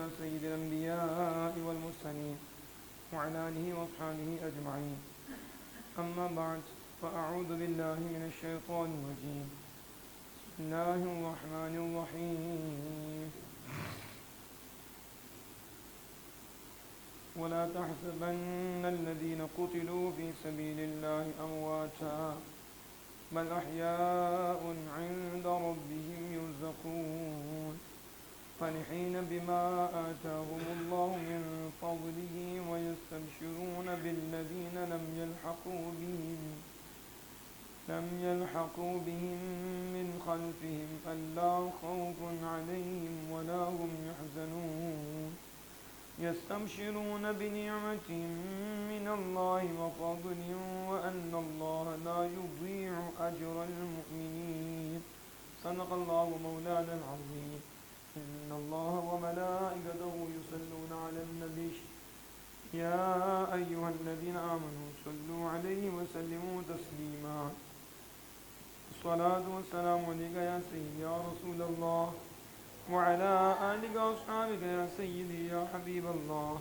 على سيد الأنبياء والمرسلين وعلى آله وأصحابه أجمعين. أما بعد فأعوذ بالله من الشيطان الرجيم. بسم الله الرحمن الرحيم. ولا تحسبن الذين قتلوا في سبيل الله أمواتا بل أحياء عند ربهم يرزقون فرحين بما آتاهم الله من فضله ويستبشرون بالذين لم يلحقوا بهم من خلفهم ألا خوف عليهم ولا هم يحزنون يستبشرون بنعمة من الله وفضل وأن الله لا يضيع أجر المؤمنين. صدق الله مولانا العظيم. إن الله وملائكته يصلون على النبي يا أيها الذين آمنوا صلوا عليه وسلموا تسليما. الصلاة والسلام عليك يا سيدي يا رسول الله وعلى آلك وأصحابك يا سيدي يا حبيب الله.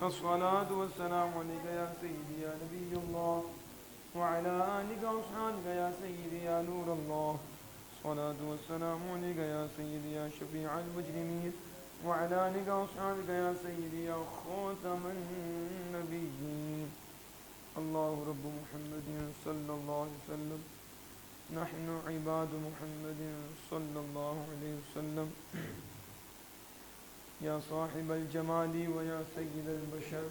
الصلاة والسلام عليك يا سيدي يا نبي الله وعلى آلك وأصحابك يا سيدي يا نور الله. الصلاة والسلام عليك يا سيدي يا شفيع المجرمين وعلى آلك وأصحابك يا سيدي يا خاتم النبيين. الله رب محمد صلى الله عليه وسلم نحن عباد محمد صلى الله عليه وسلم. يا صاحب الجمال ويا سيد البشر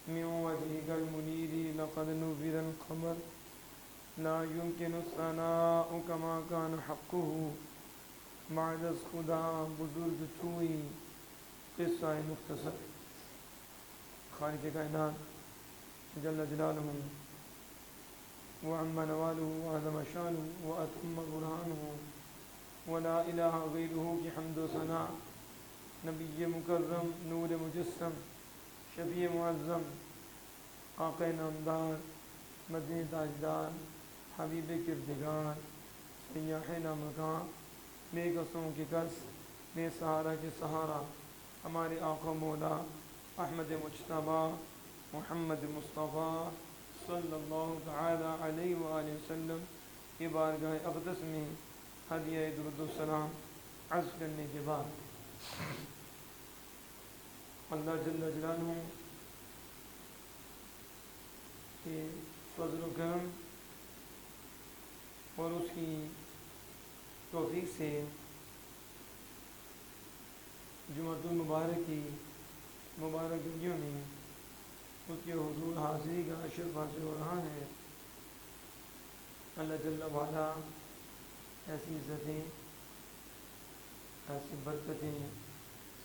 من وجهك المنير لقد نور القمر لا يمكن الثناء كما كان حقه بعد از خدا بزرگ توئی. قصہ مختصر. خالق کائنات جل جلالہ وعم نواله وعظم شانه وأتم برهانه ولا إله غيره کی حمد و ثنا. نبی مکرم نور مجسم شفیع معظم آقا نامدار مدنی تاجدار حبیب کردگار سیاح لامکان بے قصوں کی قص بے سہارا کے سہارا ہمارے آقا مولا احمد مجتبیٰ محمد مصطفیٰ صلی اللہ تعالی علیہ وآلہ وسلم کی بارگاہ اقدس میں ہدیہ درود السلام عرض کرنے کے بعد اللہ جل جلالہ کے فضل و کرم اور اس کی توفیق سے جمعۃ المبارک کی مبارک گھڑیوں میں اس کے حضور حاضری کا اشرف حاصل ہو رہا ہے. اللہ جل وعلا ایسی عزتیں ایسی برکتیں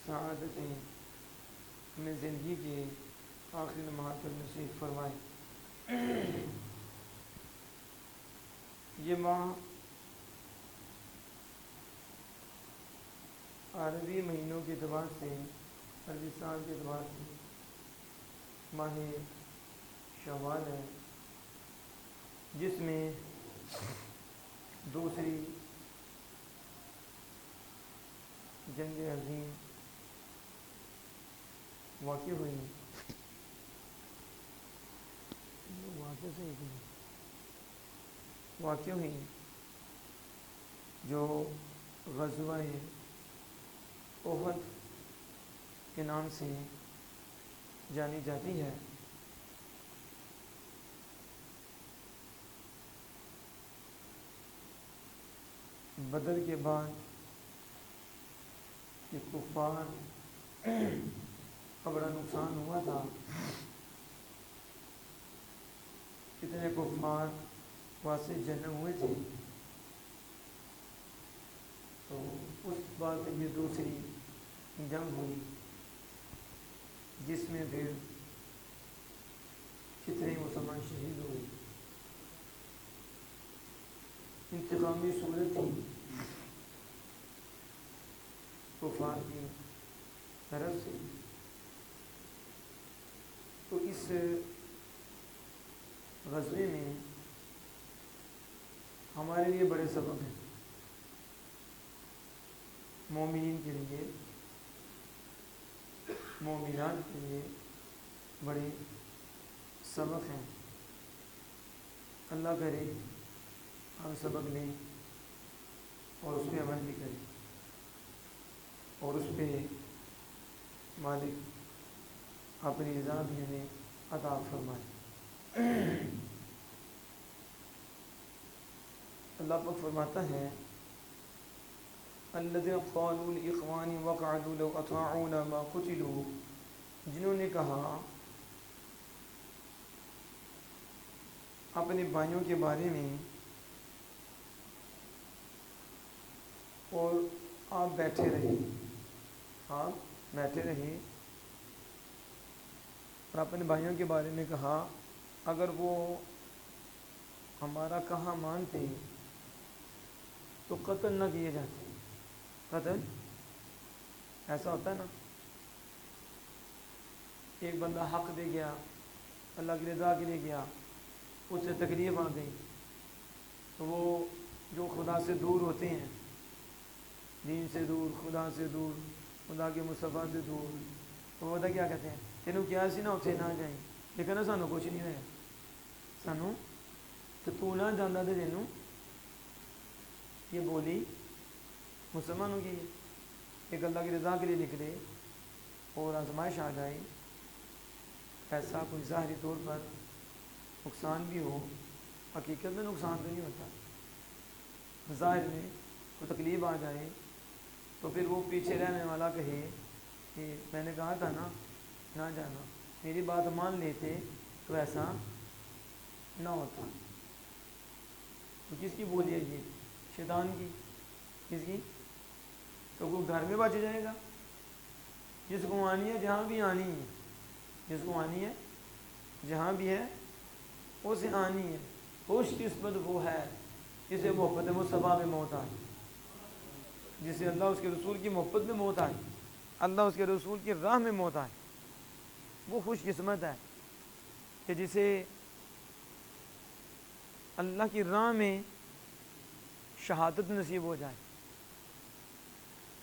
سعادتیں ہمیں زندگی کے آخری لمحات پر نصیب فرمائے. یہ ماہ عربی مہینوں کے اعتبار سے عربی سال کے اعتبار سے ماہ شوال ہے جس میں دوسری جنگ عظیم واقع ہوئی. واقع ہوئی جو غزوہ احد کے نام سے جانی جاتی ہے. بدر کے بعد کہ کفار کا بڑا نقصان ہوا تھا. کتنے کفار وہاں سے جنم ہوئے تھے. تو اس بات میں یہ دوسری جنگ ہوئی جس میں پھر کتنے مسلمان شہید ہوئے. انتقامی صورت تھی کفار کی طرف سے. تو اس غزوے میں ہمارے لیے بڑے سبق ہیں مومنین کے لیے مومنات کے لیے بڑے سبق ہیں. اللہ کرے ہم سبق لیں اور اس پہ عمل بھی کریں اور اس پہ مالک اپنی رضا بھی ہمیں عطا فرمائے. اللہ پاک فرماتا ہے الذین قالوا لاخوانهم وقعدوا لو اطاعونا ما قتلوا، جنہوں نے کہا اپنے بھائیوں کے بارے میں اور آپ بیٹھے رہے اور اپنے بھائیوں کے بارے میں کہا اگر وہ ہمارا کہا مانتے تو قتل نہ کیے جاتے. قتل ایسا ہوتا ہے نا، ایک بندہ حق دے گیا، اللہ کی رضا کے لیے گیا، اس سے تکلیف آ گئی تو وہ جو خدا سے دور ہوتے ہیں، دین سے دور، خدا سے دور، خدا کے مصطفیٰ سے دور، تو وہ کیا کہتے ہیں تینوں کیا سی نہ اتنے نہ جائیں، لیکن سانو کچھ نہیں ہوا، سانو تو نہ جانا تو تینوں یہ بولی مسلمانوں کی ایک اللہ کی رضا کے لیے نکلے اور آزمائش آ جائے، ایسا کوئی ظاہری طور پر نقصان بھی ہو، حقیقت میں نقصان تو نہیں ہوتا، ظاہر میں کوئی تکلیف آ جائے تو پھر وہ پیچھے رہنے والا کہے کہ میں نے کہا تھا نا نہ جانا، میری بات مان لیتے تو ایسا نہ ہوتا. تو کس کی بولی ہے یہ؟ شیطان کی. کس کی؟ تو وہ گھر میں بچ جائے گا، جس کو آنی ہے جہاں بھی آنی ہے، جس کو آنی ہے جہاں بھی ہے اسے آنی ہے. خوش قسمت وہ ہے جسے محبت مصطفیٰ میں موت آئی، جسے اللہ اس کے رسول کی محبت میں موت آئی، اللہ اس کے رسول کی راہ میں موت آئی. وہ خوش قسمت ہے کہ جسے اللہ کی راہ میں شہادت نصیب ہو جائے،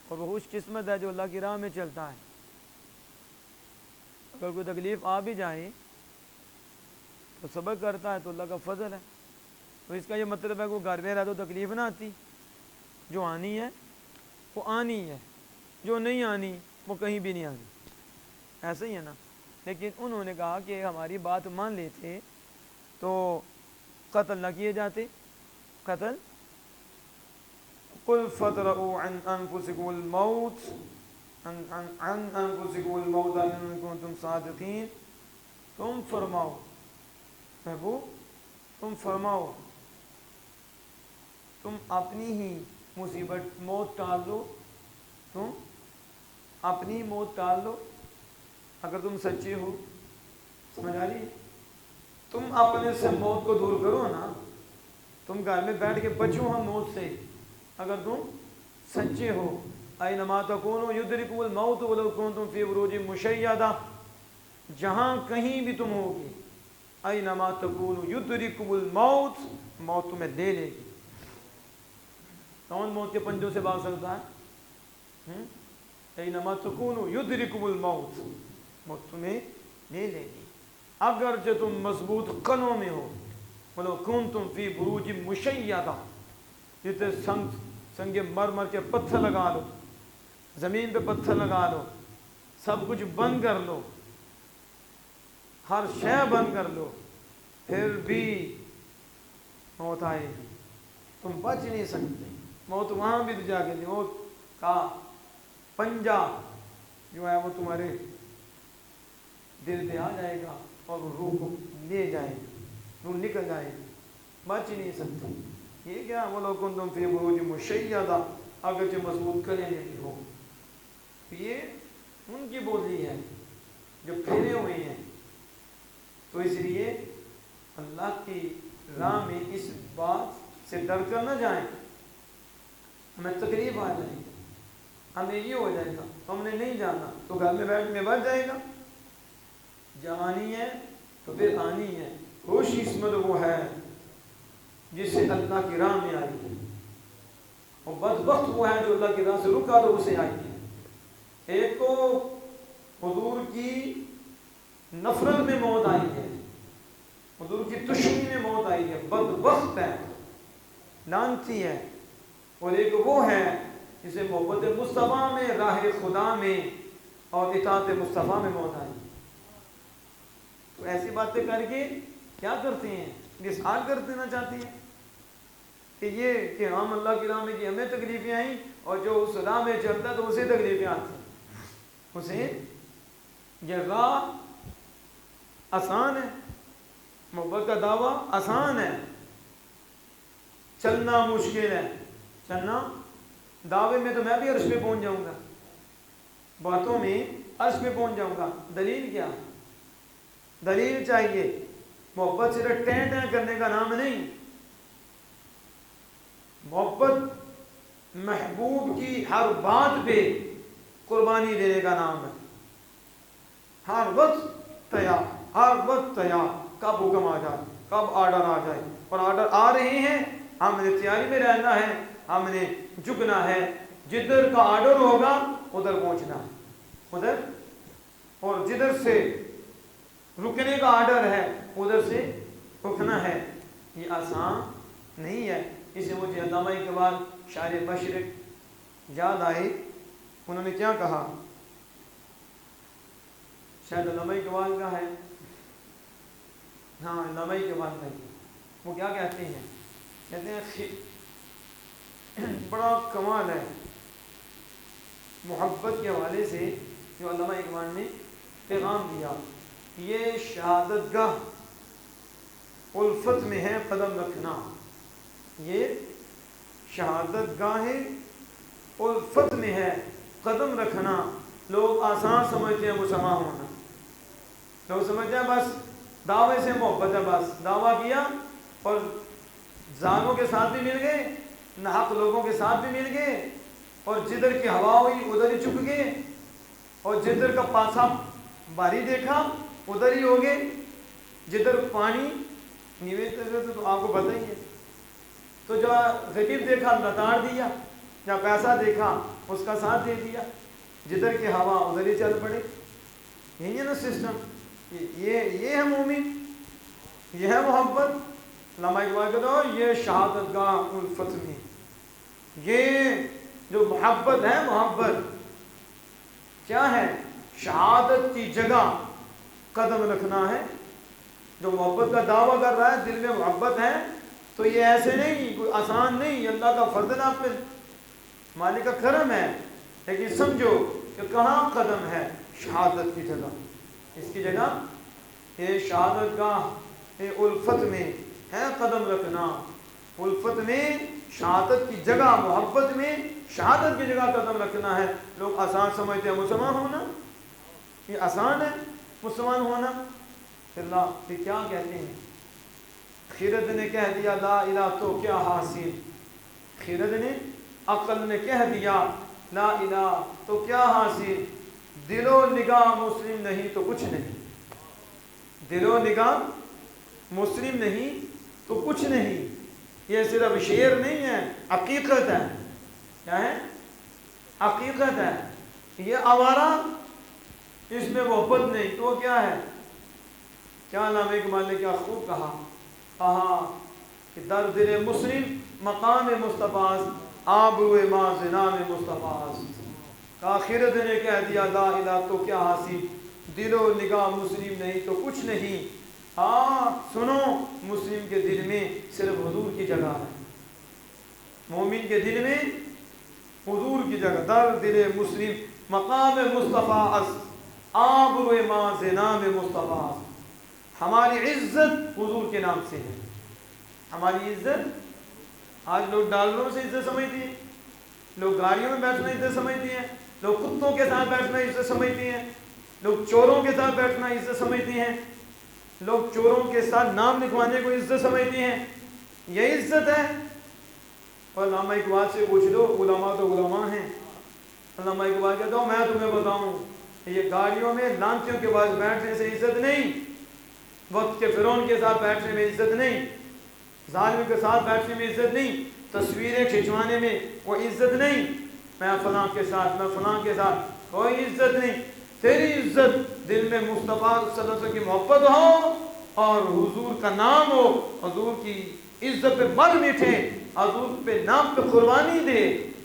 اور وہ خوش قسمت ہے جو اللہ کی راہ میں چلتا ہے. اگر کوئی تکلیف آ بھی جائے تو صبر کرتا ہے تو اللہ کا فضل ہے. تو اس کا یہ مطلب ہے کہ وہ گھر میں رہے تو تکلیف نہ آتی، جو آنی ہے وہ آنی ہے، جو نہیں آنی وہ کہیں بھی نہیں آنی. ایسا ہی ہے نا. لیکن انہوں نے کہا کہ ہماری بات مان لیتے تو قتل نہ کیے جاتے. قتل قل فَادْرَؤُوا عَنْ أَنفُسِكُمُ الْمَوْتِ عَنْ أَنفُسِكُمُ الْمَوْتَ إِن كُنتُمْ صَادِقِينَ. تم فرماؤ محبوب، تم فرماؤ، تم اپنی ہی مصیبت موت ٹال دو، تم اپنی موت ٹال دو اگر تم سچے ہو. سمجھ آ رہی ہے؟ تم اپنے سے موت کو دور کرو نا، تم گھر میں بیٹھ کے بچو ہم موت سے اگر تم سچے ہو. اینما تکونوا یدرککم الموت ولو کنتم فی بروج مشیدہ. جہاں کہیں بھی تم ہوگے، اینما تکونوا یدرککم الموت، موت تمہیں لے لے گی. کون موت کے پنجوں سے بھاگ سکتا ہے؟ اینما تکونوا یدرککم الموت، موت تمہیں لے لے گی اگرچہ تم مضبوط قلعوں میں ہو. ولو کنتم فی بروج مشیدہ، جتنے سنگ مرمر کے پتھر لگا لو، زمین پہ پتھر لگا لو، سب کچھ بند کر لو، ہر شے بند کر لو، پھر بھی موت آئے گی، تم بچ نہیں سکتے. موت وہاں بھی تو جا کے موت کا پنجہ جو ہے وہ تمہارے دل پہ آ جائے گا اور روح کو لے جائے گا، روح نکل جائے گی، بچ ہی نہیں سکتے. یہ کیا وَلَوْ كُنْتُمْ فِي بُرُوجٍ مُشَيَّدَةٍ، اگرچہ مضبوط کریں بھی ہو. یہ ان کی بولی ہے جو پھیلے ہوئے ہیں. تو اس لیے اللہ کی راہ میں اس بات سے ڈر کر نہ جائیں، ہمیں تکلیف آ جائے گی، ہمیں یہ ہو جائے گا تو ہم نے نہیں جانا تو گھر میں بیٹھ میں بچ جائے گا. جب آنی ہے تو پھر آنی ہے. خوش قسمت وہ ہے جس سے اللہ کی راہ میں آئی ہے، اور بدبخت وہ ہے جو اللہ کی راہ سے رکا تو اسے آئی ہے. ایک کو حضور کی نفرت میں موت آئی ہے، حضور کی دشمنی میں موت آئی ہے، بدبخت ہے، لعنتی ہے، اور ایک وہ ہے جسے محبت مصطفیٰ میں، راہ خدا میں اور اطاعت مصطفیٰ میں موت آئی۔ تو ایسی باتیں کر کے کیا کرتے ہیں؟ اظہار کر دینا چاہتے ہیں کہ یہ کہ ہم اللہ کی راہ میں کہ ہمیں تکلیفیں آئیں، اور جو اس راہ میں چلتا ہے تو اسے تکلیفیں آتی ہیں۔ اسے یہ راہ آسان ہے، محبت کا دعویٰ آسان ہے، چلنا مشکل ہے، چلنا دعوے میں تو میں بھی عرش پہ پہنچ جاؤں گا، باتوں میں عرش پہ پہنچ جاؤں گا، دلیل کیا؟ دلیل چاہیے۔ محبت صرف ٹین ٹین کرنے کا نام نہیں، محبت محبوب کی ہر بات پہ قربانی دینے کا نام ہے، ہر وقت تیار، ہر وقت تیار، کب حکم آ جائے، کب آرڈر آ جائے، اور آرڈر آ رہے ہیں، ہم نے تیاری میں رہنا ہے، ہم نے جھکنا ہے، جدھر کا آرڈر ہوگا ادھر پہنچنا ہے، ادھر، اور جدھر سے رکنے کا آرڈر ہے ادھر سے رکنا ہے۔ یہ آسان نہیں ہے۔ اسے مجھے علامہ اقبال شاعر مشرق یاد آئے، انہوں نے کیا کہا، شاید علامہ اقبال کا ہے، ہاں علامہ اقبال کا ہے، وہ کیا کہتے ہیں؟ کہتے ہیں بڑا کمال ہے محبت کے حوالے سے جو علامہ اقبال نے پیغام دیا، یہ شہادت گاہ الفت میں ہے قدم رکھنا، یہ شہادت گاہ الفت میں ہے قدم رکھنا۔ لوگ آسان سمجھتے ہیں مسلمان ہونا، لوگ سمجھتے ہیں بس دعوے سے محبت ہے، بس دعویٰ کیا اور ظالموں کے ساتھ بھی مل گئے، ناحق لوگوں کے ساتھ بھی مل گئے، اور جدھر کی ہوا ہوئی ادھر ہی چپ گئے، اور جدھر کا پاسا باری دیکھا ادھر ہی ہو گئے، جدھر پانی نیوے تو آپ کو پتہ ہی ہے، تو جو غریب دیکھا لتاڑ دیا، یا پیسہ دیکھا اس کا ساتھ دے دیا، جدھر کی ہوا ادھر ہی چل پڑے۔ یہی ہے نا سسٹم، یہ ہے مومن، یہ ہے محبت۔ علامہ اقبال کہتا ہو یہ شہادت گاہ الفت میں، یہ جو محبت ہے، محبت کیا ہے؟ شہادت کی جگہ قدم رکھنا ہے۔ جو محبت کا دعویٰ کر رہا ہے، دل میں محبت ہے، تو یہ ایسے نہیں، کوئی آسان نہیں، اللہ کا فضل آپ پہ، مالک کا کرم ہے، لیکن سمجھو کہ کہاں قدم ہے؟ شہادت کی جگہ، اس کی جگہ یہ شہادت گاہ الفت میں ہے قدم رکھنا، الفت میں شہادت کی جگہ، محبت میں شہادت کی جگہ قدم رکھنا ہے۔ لوگ آسان سمجھتے ہیں مسلمان ہونا، یہ آسان ہے مسلمان ہونا۔ اللہ پھر کیا کہتے ہیں؟ خرد نے کہہ دیا لا الہ تو کیا حاصل، خرد نے، عقل نے کہہ دیا لا الہ تو کیا حاصل، دل و نگاہ مسلم نہیں تو کچھ نہیں، دل و نگاہ مسلم نہیں تو کچھ نہیں۔ یہ صرف شعر نہیں ہے، حقیقت ہے۔ کیا ہے؟ حقیقت ہے۔ یہ آوارہ، اس میں محبت نہیں تو کیا ہے؟ کیا علامہ اقبال نے کیا خوب کہا کہ در دل مسلم مقام مصطفیٰ، آبرو مازنان مصطفیٰ، خرد نے کہہ دیا لا الہ تو کیا حاصل، دل و نگاہ مسلم نہیں تو کچھ نہیں۔ ہاں سنو، مسلم کے دل میں صرف حضور کی جگہ ہے، مومن کے دل میں حضور کی جگہ، در دل مسلم مقام مصطفیٰ، آبرو مازنان مصطفیٰ۔ ہماری عزت حضور کے نام سے ہے، ہماری عزت، آج لوگ ڈالروں سے عزت سمجھتے ہیں، لوگ گاڑیوں میں بیٹھنا عزت سمجھتے ہیں، لوگ کتوں کے ساتھ بیٹھنا عزت سمجھتے ہیں، لوگ چوروں کے ساتھ بیٹھنا عزت سمجھتے ہیں، لوگ چوروں کے ساتھ نام لکھوانے کو عزت سمجھتے ہیں، یہ عزت ہے؟ اور علامہ اقبال سے پوچھ لو، علماء تو علماء ہیں، علامہ اقبال کہتا ہوں میں تمہیں بتاؤں، یہ گاڑیوں میں لانچوں کے بعد بیٹھنے سے عزت نہیں، وقت کے فرعون کے ساتھ بیٹھنے میں عزت نہیں، ظالم کے ساتھ بیٹھنے میں عزت نہیں، تصویریں کھنچوانے میں وہ عزت نہیں، میں فلاں کے ساتھ، میں فلاں کے ساتھ، کوئی عزت نہیں۔ تیری عزت دل میں مصطفیٰ صلی اللہ علیہ وسلم کی محبت ہو اور حضور کا نام ہو، حضور کی عزت پہ مر مٹھے، حضور پہ نام پہ قربانی دے،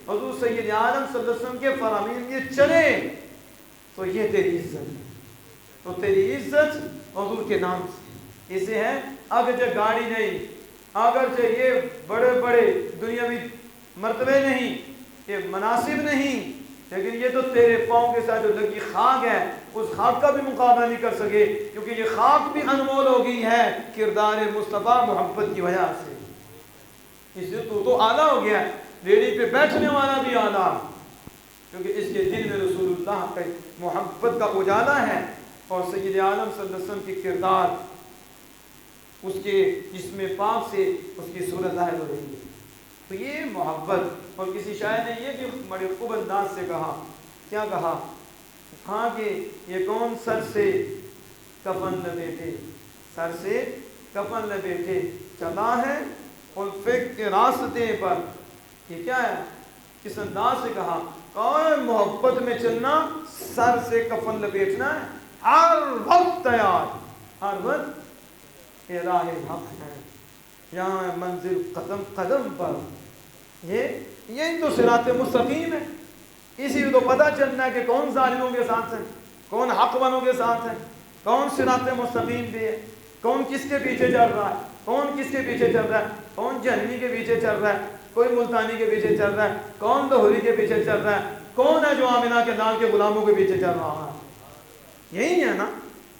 حضور سید عالم صلی اللہ علیہ وسلم کے فرامین یہ چلے، تو یہ تیری عزت ہے۔ تو تیری عزت حضور کے نام سے اسے ہے۔ اگرچہ گاڑی نہیں، اگرچہ یہ بڑے بڑے دنیاوی مرتبے نہیں، یہ مناصب نہیں، لیکن یہ تو تیرے پاؤں کے ساتھ جو لگی خاک ہے، اس خاک کا بھی مقابلہ نہیں کر سکے، کیونکہ یہ خاک بھی انمول ہو گئی ہے کردار مصطفیٰ محبت کی وجہ سے۔ اس لیے تو اعلیٰ ہو گیا ہے، ریڑھی پہ بیٹھنے والا بھی اعلیٰ، کیونکہ اس کے دل میں رسول اللہ کا محبت کا اجالا ہے، اور سید عالم صلی اللہ علیہ وسلم کی کردار اس کے جسم پاک سے اس کی صورت ظاہر ہو رہی ہے۔ تو یہ محبت، اور کسی شاعر نے یہ بھی بڑے خوب انداز سے کہا، کیا کہا؟ ہاں کہ یہ کون سر سے کفن لپیٹے، سر سے کفن لپیٹے چلا ہے الفت کے راستے پر۔ یہ کیا ہے؟ کس انداز سے کہا؟ کون محبت میں چلنا، سر سے کفن لپیٹنا ہے، ہر وقت تیار، ہر وقت یہ راہ حق ہے، یہاں منزل قدم قدم پر۔ یہ تو صراط مستقیم ہے، اسی کو تو پتہ چلنا ہے کہ کون ظالموں کے ساتھ ہے، کون حق والوں کے ساتھ ہے، کون صراط مستقیم بھی ہے، کون کس کے پیچھے چل رہا ہے، کون کس کے پیچھے چل رہا ہے، کون جہنمی کے پیچھے چل رہا ہے، کوئی ملتانی کے پیچھے چل رہا ہے، کون لاہوری کے پیچھے چل رہا ہے، کون ہے جو آمنہ کے لال کے غلاموں کے پیچھے چل رہا ہے۔ یہی ہے نا،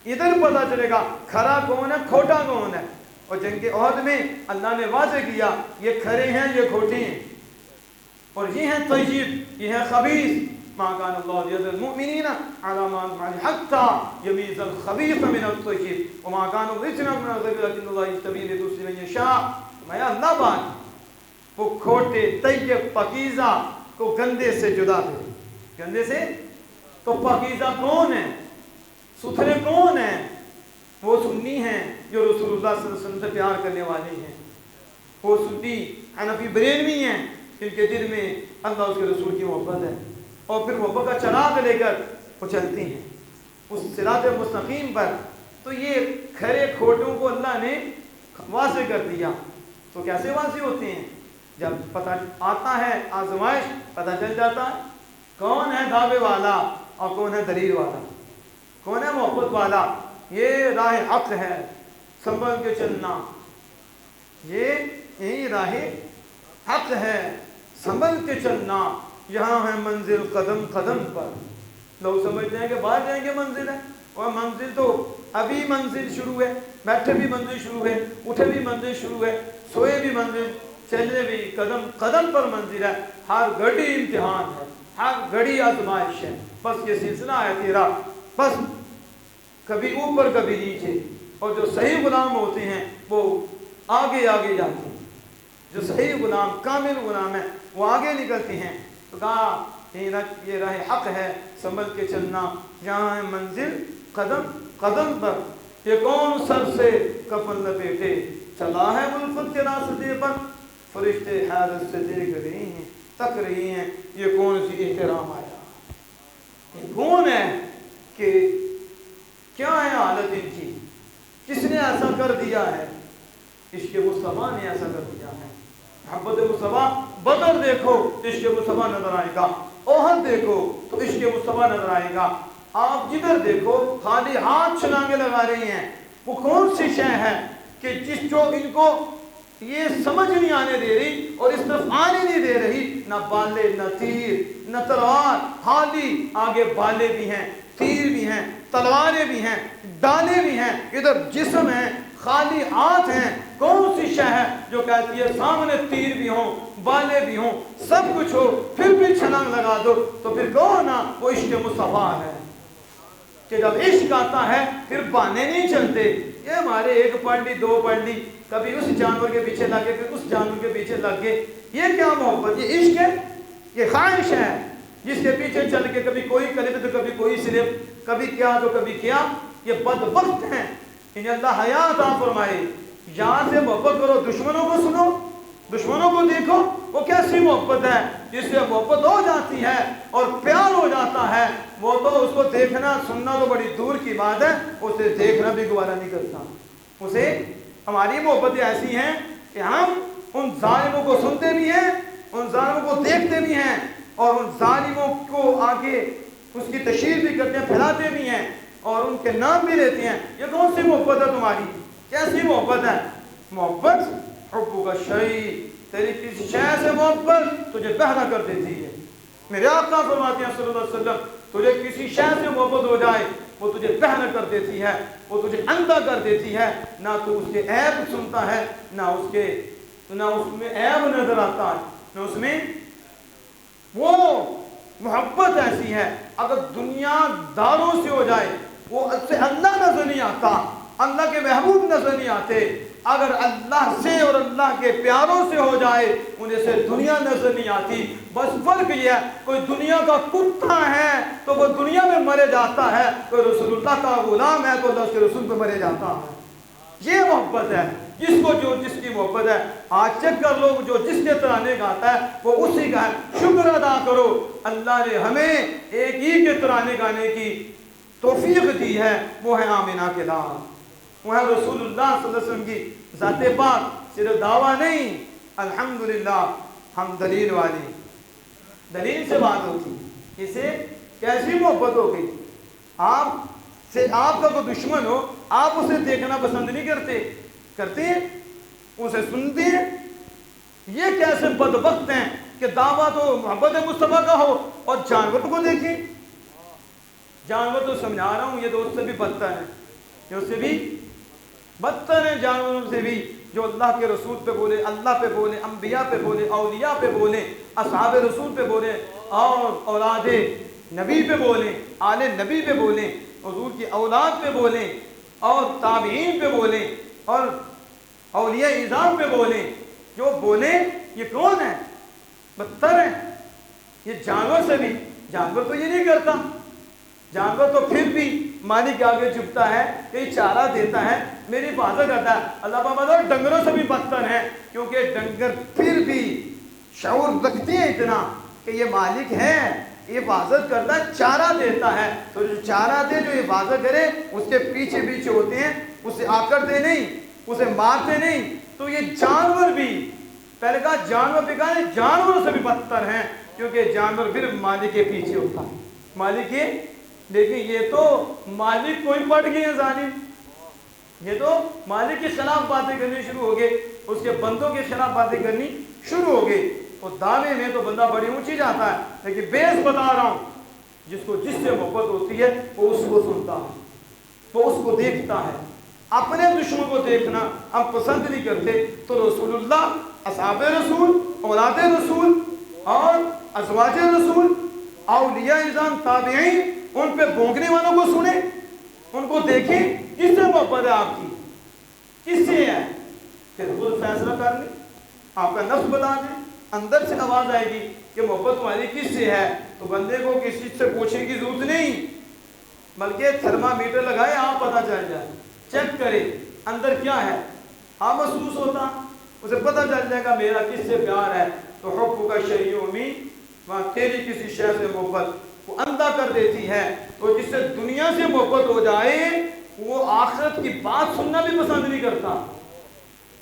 ادھر پتہ چلے گا کھرا کون ہے، کھوٹا کون ہے۔ اور جنگ احد میں اللہ نے واضح کیا یہ کھرے ہیں، یہ کھوٹے ہیں، اور یہ ہیں طیب، یہ ہیں خبیث۔ ما کان اللہ لیذر المؤمنین علی ما انتم علیہ حتی یمیز الخبیث من الطیب وما کان رجلا من الغیب لکن اللہ یجتبی لرسلہ من یشاء۔ میں اللہ بات وہ کھوٹے طیب پاکیزہ کو گندے سے جدا کرے، گندے سے۔ تو پاکیزہ کون ہے، ستھرے کون ہیں؟ وہ سنی ہیں جو رسول اللہ صلی اللہ علیہ وسلم سے پیار کرنے والے ہیں، وہ سنی حنفی بریلوی ہیں جن کے دل میں اللہ اس کے رسول کی محبت ہے، اور پھر محبت کا چراغ لے کر وہ چلتے ہیں اس صراط مستقیم پر۔ تو یہ کھرے کھوٹوں کو اللہ نے واضح کر دیا۔ تو کیسے واضح ہوتے ہیں؟ جب پتہ آتا ہے آزمائش، پتہ چل جاتا ہے کون ہے دعوے والا اور کون ہے دلیل والا، کون ہے محبت والا۔ یہ راہ حق ہے، سنبھل کے چلنا، یہی راہ حق ہے، سنبھل کے چلنا، یہاں ہے منزل قدم قدم پر۔ لوگ سمجھتے ہیں کہ باہر جائیں گے منزل ہے، اور منزل تو ابھی منزل شروع ہے، بیٹھے بھی منزل شروع ہے، اٹھے بھی منزل شروع ہے، سوئے بھی منزل، چلنے بھی قدم قدم پر منزل ہے۔ ہر گھڑی امتحان ہے، ہر گھڑی آزمائش ہے۔ بس یہ سلسلہ ہے تیرا، بس کبھی اوپر کبھی نیچے۔ اور جو صحیح غلام ہوتے ہیں وہ آگے آگے جاتے ہیں، جو صحیح غلام کامل غلام ہے وہ آگے نکلتے ہیں۔ تو کہا یہ راہ حق ہے، سنبھل کے چلنا، یہاں ہے منزل قدم قدم پر۔ یہ کون سر سے کفن لپیٹے چلا ہے الفت کے راستے پر، فرشتے حیرت سے دیکھ رہے ہیں، تک رہی ہیں، یہ کون سی احترام آیا، یہ کون ہے، کہ کیا ہے حالت ان کی، کس نے ایسا کر دیا ہے؟ عشق مصطفیٰ نے ایسا کر دیا ہے۔ محبت مصطفیٰ، بدر دیکھو عشق مصطفیٰ نظر آئے گا، احد دیکھو تو عشق مصطفیٰ نظر آئے گا۔ آپ جدھر دیکھو خالی ہاتھ چھلانگے لگا رہے ہیں۔ وہ کون سی شے ہے کہ جس جو ان کو یہ سمجھ نہیں آنے دے رہی اور اس طرف آنے نہیں دے رہی؟ نہ بالے، نہ تیر، نہ تلوار، خالی آگے بالے بھی ہیں، تیر بھی ہیں، تلواریں بھی ہیں، ڈالے بھی ہیں، ادھر جسم ہے، خالی ہاتھ ہیں۔ کون سی شے ہے جو کہتی ہے سامنے تیر بھی ہوں، بالے بھی ہوں، سب کچھ ہو، پھر بھی چھلانگ لگا دو؟ تو پھر کہو نا وہ عشق مصطفیٰ ہے، کہ جب عشق آتا ہے پھر بہانے نہیں چلتے۔ یہ ہمارے ایک پڑھ لی، دو پڑھ لی، کبھی اس جانور کے پیچھے لگ گئے، پھر اس جانور کے پیچھے لگ گئے۔ یہ کیا محبت؟ یہ عشق ہے، یہ خواہش ہے جس کے پیچھے چل کے کبھی کوئی کلپ تو کبھی کوئی سلپ، کبھی کیا تو کبھی کیا۔ یہ بدبخت ہیں، انہیں اللہ حیا عطا فرمائے۔ یہاں سے محبت کرو، دشمنوں کو سنو، دشمنوں کو دیکھو، وہ کیسی محبت ہے جس سے محبت ہو جاتی ہے اور پیار ہو جاتا ہے، وہ تو اس کو دیکھنا سننا تو بڑی دور کی بات ہے، اسے دیکھنا بھی گوارا نہیں کرتا۔ اسے ہماری محبتیں ایسی ہیں کہ ہم ان ظالموں کو سنتے بھی ہیں، ان ظالموں کو دیکھتے بھی ہیں، اور ان ظالموں کو آگے اس کی تشہیر بھی کرتے ہیں، پھیلاتے بھی ہیں، اور ان کے نام بھی لیتے ہیں۔ یہ کون سی محبت ہے تمہاری؟ کیسی محبت ہے؟ محبت حب الشیء، تیری کسی شے سے محبت تجھے بہرا کر دیتی ہے۔ میرے آقا فرماتے ہیں صلی اللہ علیہ وسلم، تجھے کسی شے سے محبت ہو جائے وہ تجھے بہرا کر دیتی ہے، وہ تجھے اندھا کر دیتی ہے، نہ تو اس کے عیب سنتا ہے، نہ اس میں عیب نظر آتا ہے، نہ اس میں وہ محبت ایسی ہے اگر دنیا داروں سے ہو جائے وہ اس سے اللہ نظر نہیں آتا، اللہ کے محبوب نظر نہیں آتے۔ اگر اللہ سے اور اللہ کے پیاروں سے ہو جائے انہیں سے دنیا نظر نہیں آتی۔ بس فرق یہ ہے، کوئی دنیا کا کتا ہے تو وہ دنیا میں مرے جاتا ہے، کوئی رسول اللہ کا غلام ہے تو اللہ کے رسول پہ مرے جاتا ہے۔ یہ محبت ہے، جس کی محبت ہے۔ آج چیک کر لو، جو جس کے ترانے گاتا ہے وہ اسی کا ہے۔ شکر ادا کرو، اللہ نے ہمیں ایک ہی کے ترانے گانے کی توفیق دی ہے، وہ ہے آمینہ کے لال، وہ ہے رسول اللہ صلی اللہ علیہ وسلم کی ذات پاک۔ صرف دعویٰ نہیں، الحمدللہ ہم دلیل والی، دلیل سے بات ہوتی، اسے کیسی محبت ہو گئی۔ آپ کا کوئی دشمن ہو، آپ اسے دیکھنا پسند نہیں کرتے ہیں، اسے سنتے ہیں۔ یہ کیسے بدبخت ہیں کہ دعویٰ تو محبت مصطفیٰ کا ہو اور جانور کو دیکھیں۔ جانور تو سمجھا رہا ہوں، یہ تو اس سے بھی بدتر ہے، یہ اس سے بھی بدتر ہیں جانوروں سے بھی، جو اللہ کے رسول پہ بولے، اللہ پہ بولے، انبیاء پہ بولے، اولیاء پہ بولے، اصحاب رسول پہ بولے، اور اولاد نبی پہ بولیں، آل نبی پہ بولیں، حضور کی اولاد پہ بولیں، اور تابعین پہ بولیں، اور اولیاء اعظام پہ بولیں۔ جو بولیں یہ کون ہے؟ بدتر ہے یہ جانور سے بھی۔ جانور تو یہ نہیں کرتا، جانور تو پھر بھی مالک آگے جھکتا ہے، کہیں چارہ دیتا ہے، میری حفاظت کرتا ہے۔ اللہ پاک ڈنگروں سے بھی بدتر ہے، کیونکہ ڈنگر پھر بھی شعور رکھتے ہیں اتنا کہ یہ مالک ہے، حفاظت کرتا ہے، چارہ دیتا ہے، تو جو چارہ دے، جو حفاظت کرے، اس کے پیچھے پیچھے ہوتے ہیں، اسے آکڑتے نہیں، اسے مارتے نہیں۔ تو یہ جانور بھی، پہلے کہا جانور بھی، کہا جانوروں سے بھی بدتر ہیں، کیونکہ جانور پھر مالک کے پیچھے ہوتا ہے، مالک کے۔ لیکن یہ تو مالک کو ہی پڑ گئے ہیں ظالم، یہ تو مالک کے خلاف باتیں کرنی شروع ہو گئے، اس کے بندوں کے خلاف باتیں کرنی شروع ہو گئی۔ اور دعوے میں تو بندہ بڑی اونچی جاتا ہے، لیکن بیس بتا رہا ہوں، جس سے محبت ہوتی ہے وہ اس کو سنتا ہے، وہ اس کو دیکھتا ہے۔ اپنے دشمن کو دیکھنا ہم پسند نہیں کرتے، تو رسول اللہ، اصحاب رسول، اولاد رسول اور ازواج رسول، اولیاء اعظام، تابعین، ان پہ بھونکنے والوں کو سنیں، ان کو دیکھیں، کس سے محبت ہے آپ کی، کس سے ہے، پھر خود فیصلہ کر لیں، آپ کا نفس بتا دیں، اندر سے آواز آئے گی کہ محبت تمہاری کس سے ہے، تو بندے کو کسی سے پوچھنے کی ضرورت نہیں، بلکہ تھرمامیٹر لگائے، آپ پتہ چل جائے، چیک کرے اندر کیا ہے، ہاں محسوس ہوتا، اسے پتہ چل جائے گا میرا کس سے پیار ہے۔ تو حب کا شیء وہاں تیری کسی شے سے محبت وہ اندھا کر دیتی ہے۔ تو جس سے دنیا سے محبت ہو جائے وہ آخرت کی بات سننا بھی پسند نہیں کرتا،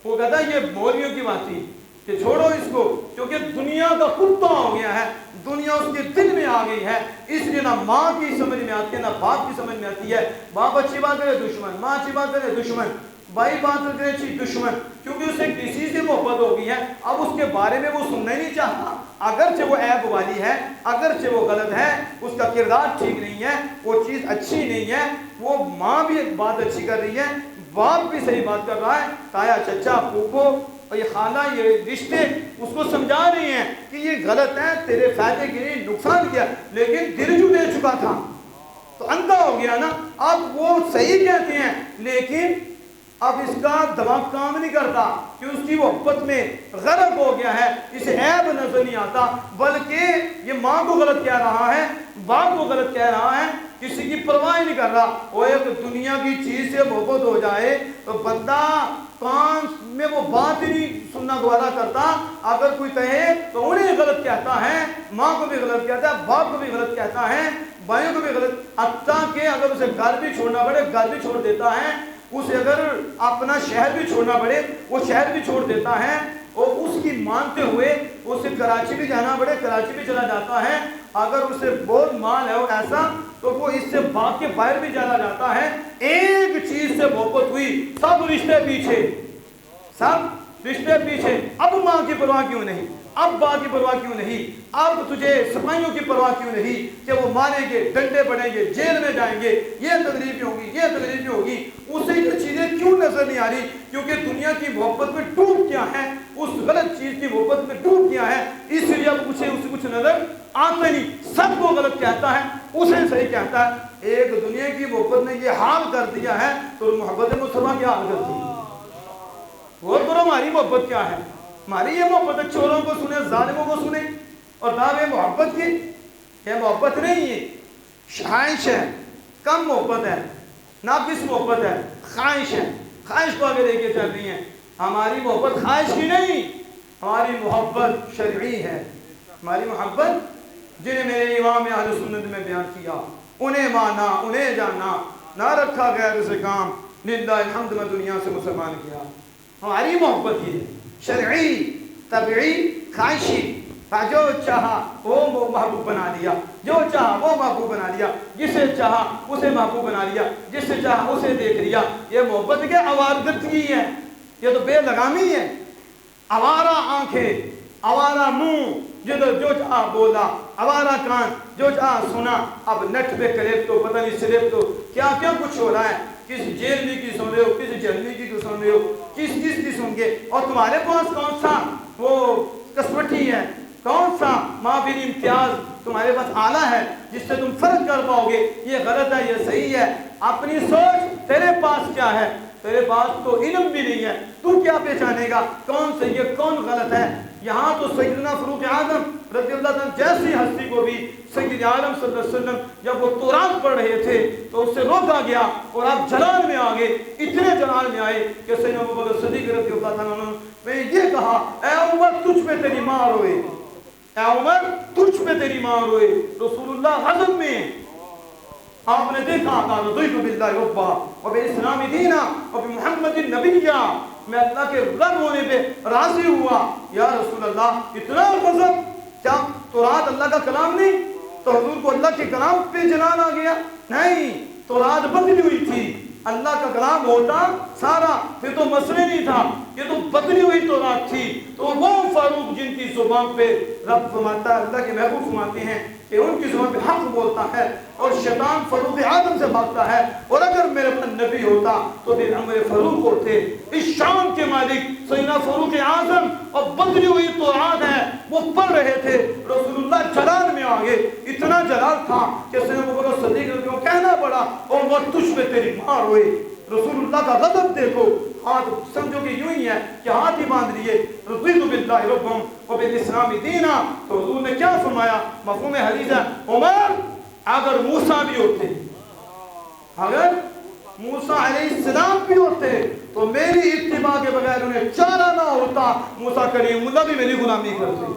وہ کہتا ہے یہ مولویوں کی بات تھی کہ چھوڑو اس کو، کیونکہ دنیا کا کتا ہو گیا ہے، دنیا اس کے دل میں آ گئی ہے، اس لیے نہ ماں کی سمجھ میں آتی ہے نہ باپ کی سمجھ میں آتی ہے۔ باپ اچھی بات کرے دشمن، ماں اچھی بات کرے دشمن، بھائی بات کرے اچھی دشمن، کیونکہ اسے کسی سے محبت ہو گئی ہے، اب اس کے بارے میں وہ سننا ہی نہیں چاہتا، اگرچہ وہ عیب والی ہے، اگرچہ وہ غلط ہے، اس کا کردار ٹھیک نہیں ہے، وہ چیز اچھی نہیں ہے، وہ ماں بھی ایک بات اچھی کر رہی ہے، باپ بھی صحیح بات کر رہا ہے، تایا چچا پھوپھو اور یہ خالہ، یہ رشتے اس کو سمجھا رہی ہیں کہ یہ غلط ہے، تیرے فائدے کے لیے نقصان کیا، لیکن دل جو دے چکا تھا تو اندھا ہو گیا نا۔ اب وہ صحیح کہتے ہیں لیکن اب اس کا دماغ کام نہیں کرتا کہ اس کی محبت میں غرق ہو گیا ہے، اسے عیب نظر نہیں آتا، بلکہ یہ ماں کو غلط کہہ رہا ہے، باپ کو غلط کہہ رہا ہے کسی کی پرواہ نہیں کر رہا. وہ ایک دنیا کی چیز سے محبت ہو جائے تو بندہ کان میں وہ بات ہی نہیں سننا گوارا کرتا. اگر کوئی کہے تو انہیں غلط کہتا ہے, ماں کو بھی غلط کہتا ہے, باپ کو بھی غلط کہتا ہے, بھائیوں کو بھی غلط, حتیٰ کہ اگر اسے گھر بھی چھوڑنا پڑے گھر بھی چھوڑ دیتا ہے, اسے اگر اپنا شہر بھی چھوڑنا پڑے وہ شہر بھی چھوڑ دیتا ہے, اور اس کی مانتے ہوئے اسے کراچی بھی جانا پڑے کراچی بھی چلا جاتا ہے. اگر اسے بہت مال ہے وہ ایسا تو وہ اس سے بھاگ کے باہر بھی چلا جاتا ہے. ایک چیز سے محبت ہوئی, سب رشتے پیچھے, سب رشتے پیچھے. اب ماں کی پرواہ کیوں نہیں, اب باپ کی پرواہ کیوں نہیں, اب تجھے سپاہیوں کی پرواہ کیوں نہیں کہ وہ ماریں گے, ڈنڈے پڑیں گے, جیل میں جائیں گے, یہ تکلیفیں ہوگی, یہ تکلیفیں ہوگی. اسے یہ چیزیں کیوں نظر نہیں آ رہی؟ کیونکہ دنیا کی محبت میں ڈوب گیا ہے, اس غلط چیز کی محبت میں ڈوب گیا ہے. اس لیے اب اسے کچھ نظر آتا نہیں, سب کو غلط کہتا ہے, اسے صحیح کہتا ہے. ایک دنیا کی محبت نے یہ حال کر دیا ہے تو محبت مصطفیٰ کیا حال کرتی ہے؟ غور کرو ہماری محبت کیا ہے. ہماری یہ محبت ہے چوروں کو سنے, ظالموں کو سنے اور دعوے محبت کی. یہ محبت نہیں ہے, خواہش ہے, کم محبت ہے, ناقص محبت ہے, خواہش ہے. خواہش کو آگے لے کے چل رہی ہیں. ہماری محبت خواہش کی نہیں, ہماری محبت شرعی ہے. ہماری محبت جنہیں میرے امام اہل سنت میں بیان کیا, انہیں مانا, انہیں جانا, نہ رکھا غیر سے کام, للہ الحمد میں دنیا سے مسلمان کیا. ہماری محبت یہ شرعی, طبعی, خواہشی. جو چاہا وہ محبوب بنا لیا, جو چاہا وہ محبوب بنا لیا, جسے چاہا اسے محبوب بنا لیا, جس سے چاہا اسے دیکھ لیا. یہ محبت کے آوارگرچی ہے, یہ تو بے لگامی ہے. آوارہ آنکھیں, آوارہ منہ, جو چاہا بولا, آوارہ کان, جو چاہا سنا. اب نیٹ پہ کلیپ تو پتہ نہیں سلیپ تو کیا کیا کچھ ہو رہا ہے. کس جیل میں کی سن رہے ہو, کس جہنمی کی سن رہے ہو, کس کی سن گے. اور تمہارے پاس کون سا وہ قسمتی ہے, کون سا مابین امتیاز تمہارے پاس آلہ ہے جس سے تم فرق کر پاؤ گے یہ غلط ہے یہ صحیح ہے. اپنی سوچ, تیرے پاس کیا ہے؟ تیرے پاس تو علم بھی نہیں ہے, تو کیا پہچانے گا کون صحیح ہے کون غلط ہے؟ یہاں تو سیدنا فاروق اعظم رضی اللہ عنہ جیسی ہستی کو بھی سید عالم صلی اللہ علیہ وسلم جب وہ تورات پڑھ رہے تھے تو اس سے روکا گیا اور آپ جلال میں آگے. اتنے جلال میں آئے کہ سیدنا ابوبکر صدیق رضی اللہ عنہ نے یہ کہا, اے عمر تجھ پہ تیری ماں روئے, اے عمر تجھ پہ تیری ماں روئے. رسول اللہ غضب میں, آپ نے دیکھا کہا رضیت باللہ ربا وبالاسلام دینا وبمحمد نبیا, میں اللہ کے رب ہونے پہ راضی ہوا. یا رسول اللہ اتنا غضب, کیا تورات اللہ کا کلام نہیں؟ تو حضور کو اللہ کے کلام پہ جلال آ گیا؟ نہیں, تورات بدلی ہوئی تھی. اللہ کا کلام ہوتا سارا پھر تو مسئلہ نہیں تھا, یہ تو بدلی ہوئی تورات تھی. تو وہ فاروق جن کی زبان پہ رب فرماتا ہے, اللہ کے محبوب فرماتے ہیں کہ ان کی زبان پہ حق بولتا ہے اور شیطان فاروق اعظم سے بھاگتا ہے. اور اگر میرے پاس نبی ہوتا تو پھر ہمارے فاروق ہوتے. اس شان کے مالک سیدنا فاروق اعظم اور بدلی ہوئی تورات ہے وہ پڑھ رہے تھے. رسول اللہ جلال میں آگے, اتنا جلال تھا کہ سیدنا ابوبکر صدیق کو کہنا پڑا اور وہ تجھ پہ تیری ماں روئے. رسول اللہ کا غضب دیکھو, ہاتھ سمجھو کہ یوں ہی ہے کہ ہاتھ ہی باندھ لیے. رضیت باللہ ربا وبالاسلام دینا. تو حضور نے کیا فرمایا؟ مفہوم حدیث ہے, عمر اگر موسیٰ بھی ہوتے, اگر موسیٰ علیہ السلام بھی ہوتے تو میری اتباع کے بغیر انہیں چارہ نہ ہوتا. موسیٰ کریم اللہ بھی میری غلامی کرتے,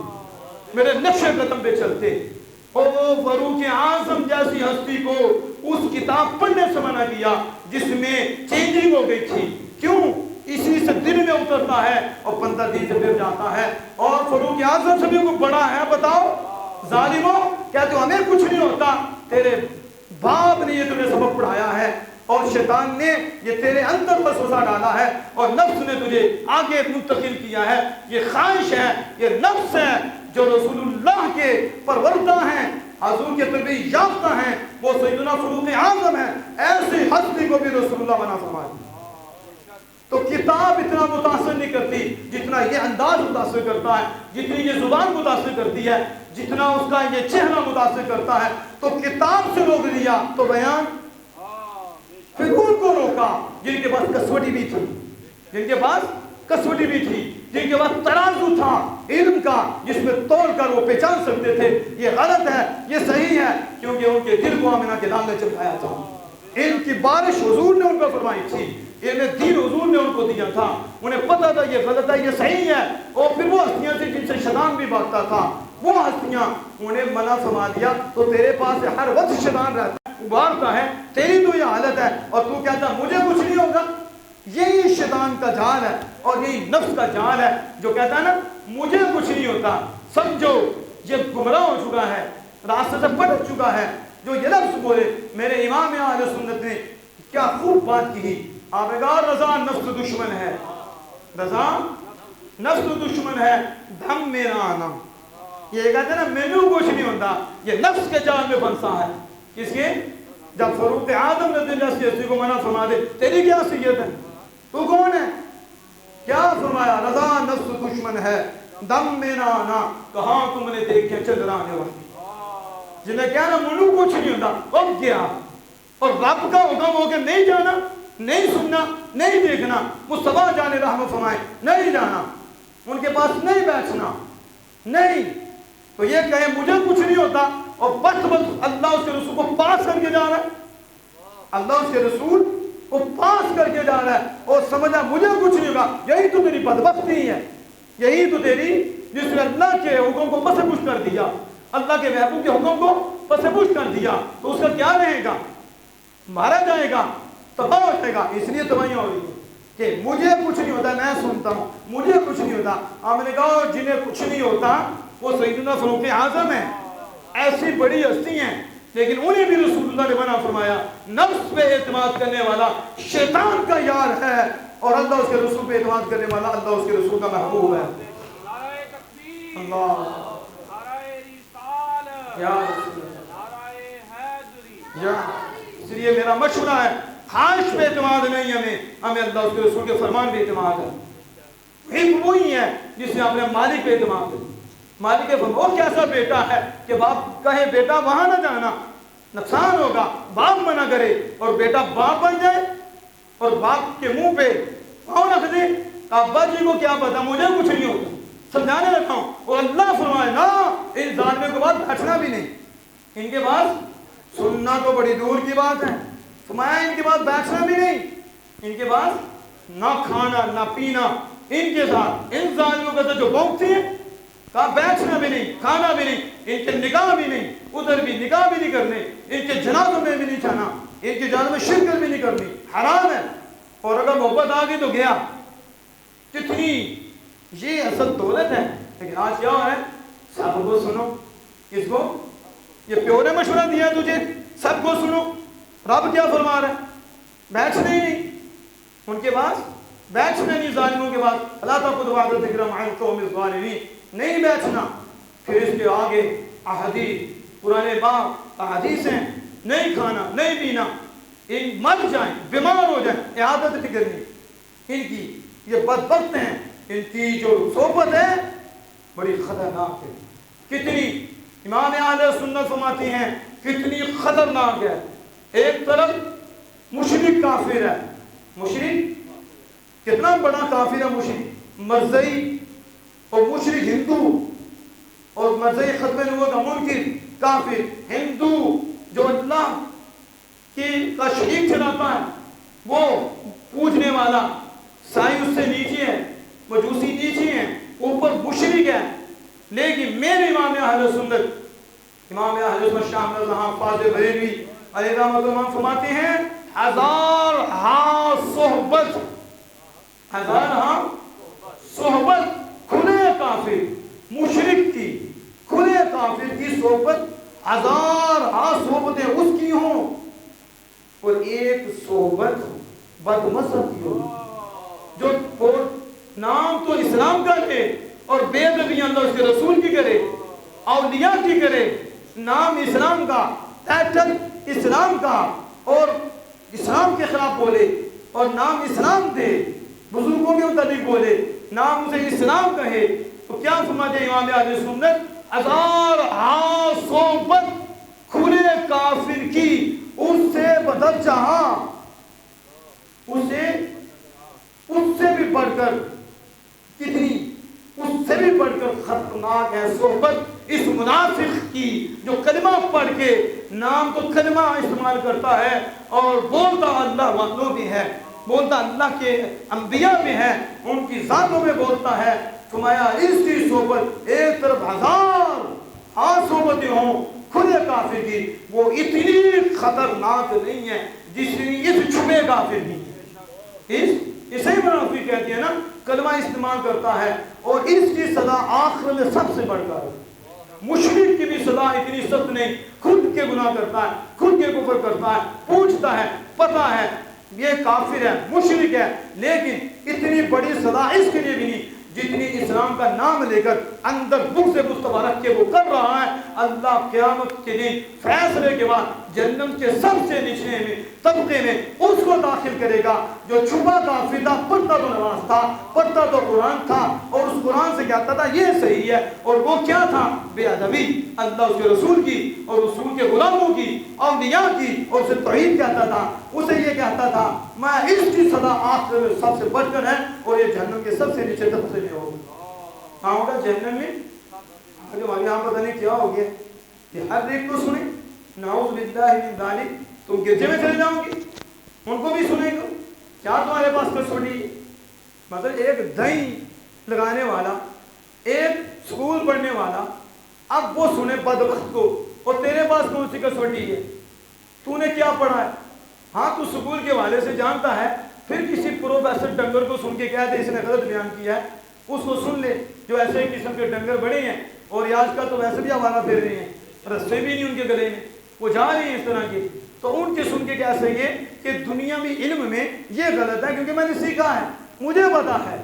میرے نقش قدم پہ چلتے. اور وہ فاروق اعظم جیسی ہستی کو اس کتاب پڑھنے سے منع کیا جس میں چینجنگ ہو گئی تھی. کیوں؟ اسی سے دل میں اترتا ہے اور بندہ دل سے پھر جاتا ہے. اور فاروق اعظم سے بھی کوئی بڑا ہے بتاؤ؟ ظالموں, کیا تو ہمیں کچھ نہیں ہوتا؟ تیرے باپ نے یہ تمہیں سبق پڑھایا ہے اور شیطان نے یہ تیرے اندر وسوسہ ڈالا ہے اور نفس نے تجھے آگے منتقل کیا ہے. یہ خواہش ہے, یہ نفس ہے جو رسول اللہ کے پروردہ ہیں, حضور کے تربیت یافتہ ہیں, وہ سیدنا فاروق اعظم ہیں. ایسی ہستی کو بھی رسول اللہ بنا فرمایا. تو کتاب اتنا متاثر نہیں کرتی جتنا یہ انداز متاثر کرتا ہے, جتنی یہ زبان متاثر کرتی ہے, جتنا اس کا یہ چہرہ متاثر کرتا ہے. تو کتاب سے روک لیا تو بیان, پھر ان کو روکا جن کے پاس کسوٹی بھی تھی, جن کے پاس کسوٹی بھی تھی. جن کے پاس ترازو تھا علم کا جس میں تول کر وہ پہچان سکتے تھے یہ غلط ہے یہ صحیح ہے، کیونکہ ان کے دل کو آمنہ کے لال نے چمکایا تھا۔ علم کی بارش حضور نے ان کو فرمائی تھی، علم دین حضور نے ان کو دیا تھا، انہیں پتا تھا یہ غلط ہے یہ صحیح ہے، اور پھر وہ ہستیاں تھیں جن سے شیطان بھی بھاگتا تھا، وہ ہستیاں انہیں منع فرما دیا تو تیرے پاس ہر وقت شیطان رہتا ہے، ابھارتا ہے، تیری تو یہ حالت ہے اور تو کہتا مجھے کچھ نہیں ہوگا۔ یہی شیطان کا جال ہے اور یہی نفس کا جال ہے جو کہتا ہے نا مجھے کچھ نہیں ہوتا۔ سمجھو یہ گمراہ ہو چکا ہے، راستے سے بھٹک چکا ہے۔ جو یہ لفظ بولے میرے امام اہل سنت نے کیا خوب بات کی، آپ نے کہا رضا نفس دشمن ہے، رضا نفس دشمن ہے، دھم میرا آنا۔ یہ کہتے ہیں نا مینو کچھ نہیں ہوتا، یہ نفس کے جال میں پھنسا ہے۔ کس کے؟ جب فاروق اعظم رضی اللہ عنہ کسی کو منع فرما دے تیری کیا حیثیت ہے، تو کون ہے؟ کیا فرمایا؟ رضا نفس دشمن ہے، دم میں نہ آنا، کہاں تم نے دیکھے چندرانے والی، جنہیں کہنا منو کچھ نہیں ہوتا، اب گیا اور رب کا حکم ہو کہ نہیں جانا، نہیں سننا، نہیں دیکھنا، مصطفیٰ جان رحمت فرمائے نہیں جانا، ان کے پاس نہیں بیٹھنا، نہیں تو یہ کہے مجھے کچھ نہیں ہوتا اور بس اللہ اس کے رسول کو پاس کر کے جا رہا ہے، اللہ اس کے رسول کو پاس کر کے جا رہا ہے اور سمجھا مجھے کچھ نہیں ہوگا۔ یہی تو تیری بدبختی ہے، یہی تو تیری جس نے اللہ کے حکم کو پس پش کر دیا، اللہ کے محبوب کے حکم کو پس پش کر دیا، تو اس کا کیا رہے گا؟ مارا جائے گا، تباہ ہو جائے گا۔ اس لیے تباہیاں ہو رہی ہیں کہ مجھے کچھ نہیں ہوتا، میں سنتا ہوں مجھے کچھ نہیں ہوتا۔ آپ نے کہا جنہیں کچھ نہیں ہوتا وہ سیدنا فاروق اعظم ہیں، ایسی بڑی ہستی ہیں، لیکن انہیں بھی رسول اللہ نے منع فرمایا۔ نفس پہ اعتماد کرنے والا شیطان کا یار ہے اور اللہ اس کے رسول پہ اعتماد کرنے والا اللہ اس کے رسول کا محبوب ہے۔ اللہ اس لیے میرا مشورہ ہے خواہش پہ اعتماد نہیں، ہمیں اللہ اس کے رسول کے فرمان پہ اعتماد ہے۔ ایک وہی ہے جس نے اپنے مالک پہ اعتماد ہے۔ مالک وہ کیسا بیٹا ہے کہ باپ کہے بیٹا وہاں نہ جانا نقصان ہوگا، باپ منع کرے اور بیٹا باپ بن جائے اور باپ کے منہ پہ پاؤں رکھ دے، ابا جی کو کیا پتا مجھے کچھ نہیں ہوتا، سمجھانے لگا ہوں، اور اللہ فرمائے نا ان ظالموں کے بعد بیٹھنا بھی نہیں، ان کے بعد سننا تو بڑی دور کی بات ہے، فرمایا ان کے بعد بیٹھنا بھی نہیں، ان کے بعد نہ کھانا نہ پینا ان کے ساتھ، ان ظالموں کے ساتھ جو بھونکتی ہیں، کہا بیٹھنا بھی نہیں کھانا بھی نہیں، ان کے نکاح بھی نہیں، ادھر بھی نکاح بھی نہیں کرنے، ان کے جنازوں میں بھی نہیں جانا، ان کی جان میں شرکت بھی نہیں کرنی، حرام ہے، اور اگر محبت آ گئی تو گیا۔ کتنی یہ اصل دولت ہے، لیکن آج کیا ہے سب کو سنو، کس کو؟ یہ پیو نے مشورہ دیا ہے تجھے، سب کو سنو، رب کیا فرما رہا ہے؟ بیٹھنے ہی نہیں ان کے پاس، بیٹھنے نہیں ظالموں کے پاس، اللہ تقعد بعد الذکر مع القوم الظالمین، نہیں بیٹھنا۔ پھر اس کے آگے احادیث پرانے باب احادیث ہیں، نہیں کھانا نہیں پینا، ان مر جائیں بیمار ہو جائیں اعادت فکر نہیں، ان کی یہ بدبخت ہیں، ان کی جو صحبت ہے بڑی خطرناک ہے۔ کتنی امام اہل سنت فرماتے ہیں کتنی خطرناک ہے۔ ایک طرف مشرک کافر ہے، مشرک کتنا بڑا کافر ہے، مشرک مرزئی اور مشرک ہندو، اور مرزئی ختم نبوت کا منکر کافر ہندو جو اللہ کا شریک ٹھہراتا ہے، وہ پوجنے والا سائی اس سے نیچے ہے، مجوسی نیچے ہیں، اوپر مشرک ہے۔ لیکن میرے امام اہل سنت امام اہل سنت شاہ احمد رضا فاضل بریلوی علیہ رحمۃ اللہ فرماتے ہیں ہزار ہاں صحبت، ہزار ہاں صحبت کھلے کافر مشرک کی، کھلے کافر کی صحبت ہزار ہاں صحبتیں اس کی ہوں اور ایک صحبت بدمذہب کی ہو، جو نام تو اسلام کا لے اور بے ادبی اللہ اس کے رسول کی کرے، اولیاء کی کرے، نام اسلام کا، ٹائٹل اسلام کا، اور اسلام کے خلاف بولے اور نام اسلام دے، بزرگوں کے متعلق بولے، نام اسے اسلام کہے، تو کیا فرماتے ہیں امام اہل سنت؟ ہزار ہاں صحبت کھلے کافر کی اس سے بدل جہاں، اس سے بھی بڑھ کر کتنی سے بھی بڑھ کر خطرناک ہے صحبت اس منافق کی جو کلمہ پڑھ کے نام تو کلمہ استعمال کرتا ہے اور بولتا اللہ والوں بھی ہے، بولتا اللہ کے انبیاء بھی ہیں، ان کی ذاتوں میں بولتا ہے۔ فرمایا اس کی صحبت ایک طرف ہزار صحبتیں ہوں کھلے کافر کی، وہ اتنی خطرناک نہیں ہے جتنی اس چھپے کافر کی ہے۔ اسے منافق کہتے ہیں نا، کلمہ استعمال کرتا ہے اور اس کی سزا آخر میں سب سے بڑھ کر مشرک کی بھی سزا اتنی سخت نہیں، خود کے گناہ کرتا ہے، خود کے کفر کرتا ہے، پوچھتا ہے، پتہ ہے یہ کافر ہے، مشرک ہے، لیکن اتنی بڑی سزا اس کے لیے بھی نہیں جتنی اسلام کا نام لے کر اندر بغض مصطفیٰ رکھ کے وہ کر رہا ہے۔ اللہ قیامت کے دن فیصلے کے بعد جہنم کے سب سے نچلے میں طبقے میں اس کو داخل کرے گا جو چھپا کافر تھا، پڑھتا تو نماز تھا، پڑھتا تو قرآن تھا، اور اس قرآن سے کہتا تھا یہ صحیح ہے، اور وہ کیا تھا؟ بے ادبی اللہ اس کے رسول کی اور رسول کے غلاموں کی، اولیاء کی، اور اسے توحید کہتا تھا، اسے یہ کہتا تھا میں اس کی سزا آخر میں سب سے بڑھ کر ہے اور یہ جہنم کے سب سے نیچے طبقے میں ہوگا۔ کہاں ہوگا؟ جہنم میں۔ آگے ہمارے یہاں پتہ نہیں کیا ہو گیا کہ ہر ایک کو سنیں، نعوذ باللہ من ذالک، تم گرجے میں چلے جاؤ گی ان کو بھی سنیں گے، کیا تمہارے پاس کسوٹی ہے؟ مطلب ایک دہی لگانے والا، ایک سکول پڑھنے والا، اب وہ سنے بدبخت کو، اور تیرے پاس کون سی کسوٹی ہے؟ تو نے کیا پڑھا ہے؟ ہاں تو سکول کے والے سے جانتا ہے، پھر کسی پروفیسر ڈنگر کو سن کے کہتے اس نے غلط بیان کیا ہے، اس کو سن لے جو ایسے قسم کے ڈنگر بڑے ہیں، اور آج کل تو ویسے بھی آوارہ پھر رہے ہیں، رسے بھی نہیں ان کے گلے میں، وہ جا رہے ہیں اس طرح کے، تو ان کے سن کے کیا صحیح ہے کہ دنیا میں علم میں یہ غلط ہے کیونکہ میں نے سیکھا ہے، مجھے پتا ہے۔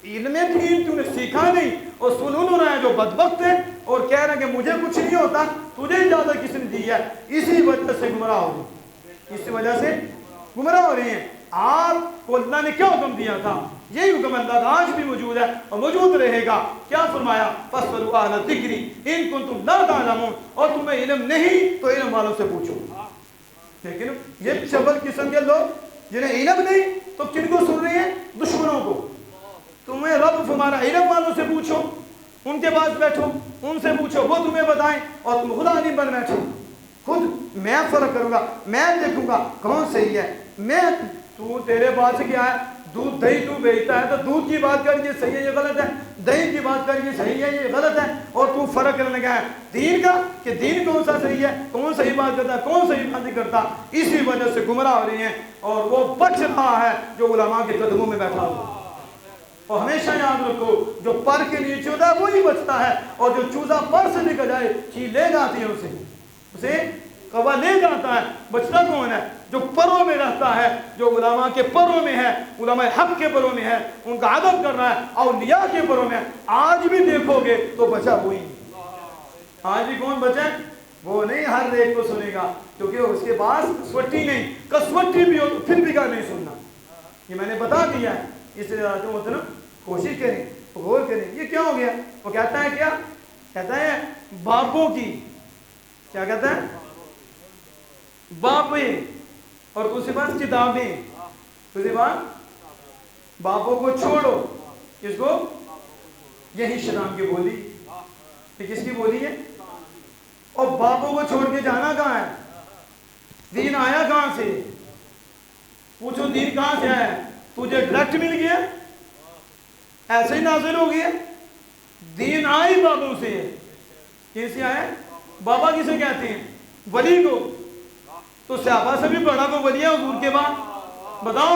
علم دین تو نے سیکھا نہیں اور سنون رہا ہے جو بدبخت ہے اور کہہ رہے ہیں کہ مجھے کچھ نہیں ہوتا، تجھے اجازت کس نے دی ہے؟ اسی وجہ سے گمراہ ہو رہے، اسی وجہ سے گمراہ ہو رہے ہیں۔ آپ کو اللہ نے کیا حکم دیا تھا؟ یہی حکم اللہ کا آج بھی موجود ہے اور موجود رہے گا۔ کیا فرمایا؟ فَاسْأَلُوا أَهْلَ الذِّكْرِ إِن كُنتُمْ لَا تَعْلَمُونَ، اور تمہیں علم نہیں تو علم والوں سے پوچھو۔ لیکن یہ چبل قسم کے لوگ جنہیں علم نہیں تو کن کو سن رہے ہیں؟ دشمنوں کو۔ تمہیں رب ہمارا علم والوں سے پوچھو، ان کے پاس بیٹھو، ان سے پوچھو، وہ تمہیں بتائیں، اور تم خدا نہیں بن بیٹھو۔ خود میں فرق کروں گا، میں دیکھوں گا کون صحیح ہے۔ میں تو تیرے پاس کیا ہے؟ دودھ دہی تو بیچتا ہے تو دودھ کی بات کر یہ صحیح ہے یہ غلط ہے، دہی کی بات کر یہ صحیح ہے یہ غلط ہے، اور تو فرق کرنے لگا ہے دین کا کہ دین کون سا صحیح ہے، کون صحیح بات کرتا ہے، کون صحیح بات نہیں کرتا۔ اسی وجہ سے گمراہ ہو رہے ہیں اور وہ بچ رہا ہے جو علماء کے قدموں میں بیٹھا ہوا۔ اور ہمیشہ یاد رکھو جو پر کے نیچے ہوتا ہے وہی بچتا ہے، اور جو چوزہ پر سے نکل جائے چیز لے جاتی ہے اسے کبا لے جاتا ہے۔ بچتا کون ہے؟ جو پروں میں رہتا ہے، جو علماء کے پروں میں ہے، علماء حق کے پروں میں ہے، ان کا ادب کر رہا ہے، اولیاء کے پروں میں ہے۔ آج بھی دیکھو گے تو بچا وہی، آج بھی کون بچا؟ وہ نہیں ہر ایک کو سنے گا کیونکہ اس کے پاس کسوٹی نہیں، کسوٹی بھی ہو تو پھر بھی کا نہیں سننا۔ یہ میں نے بتا دیا ہے، اس لیے محترم کوشش کریں، غور کریں۔ یہ کیا ہو گیا؟ وہ کہتا ہے کیا کہتا ہے؟ باپوں کی کیا کہتا ہے؟ باپیں، اور دوسری بات کتابیں، دوسری بات باپوں کو چھوڑو، کس کو؟ یہی شیطان کی بولی، یہ کس کی بولی ہے؟ اور باپوں کو چھوڑ کے جانا کہاں ہے؟ دین آیا کہاں سے؟ پوچھو دین کہاں سے آیا؟ تجھے ڈائریکٹ مل گیا؟ ایسے ہی نازل ہو گیا؟ دین آئی بابوں سے، کیسے آیا؟ بابا کسے کہتے ہیں؟ ولی کو۔ تو صحابہ سے بھی بڑا کو ولی ہے حضور کے بعد؟ بتاؤ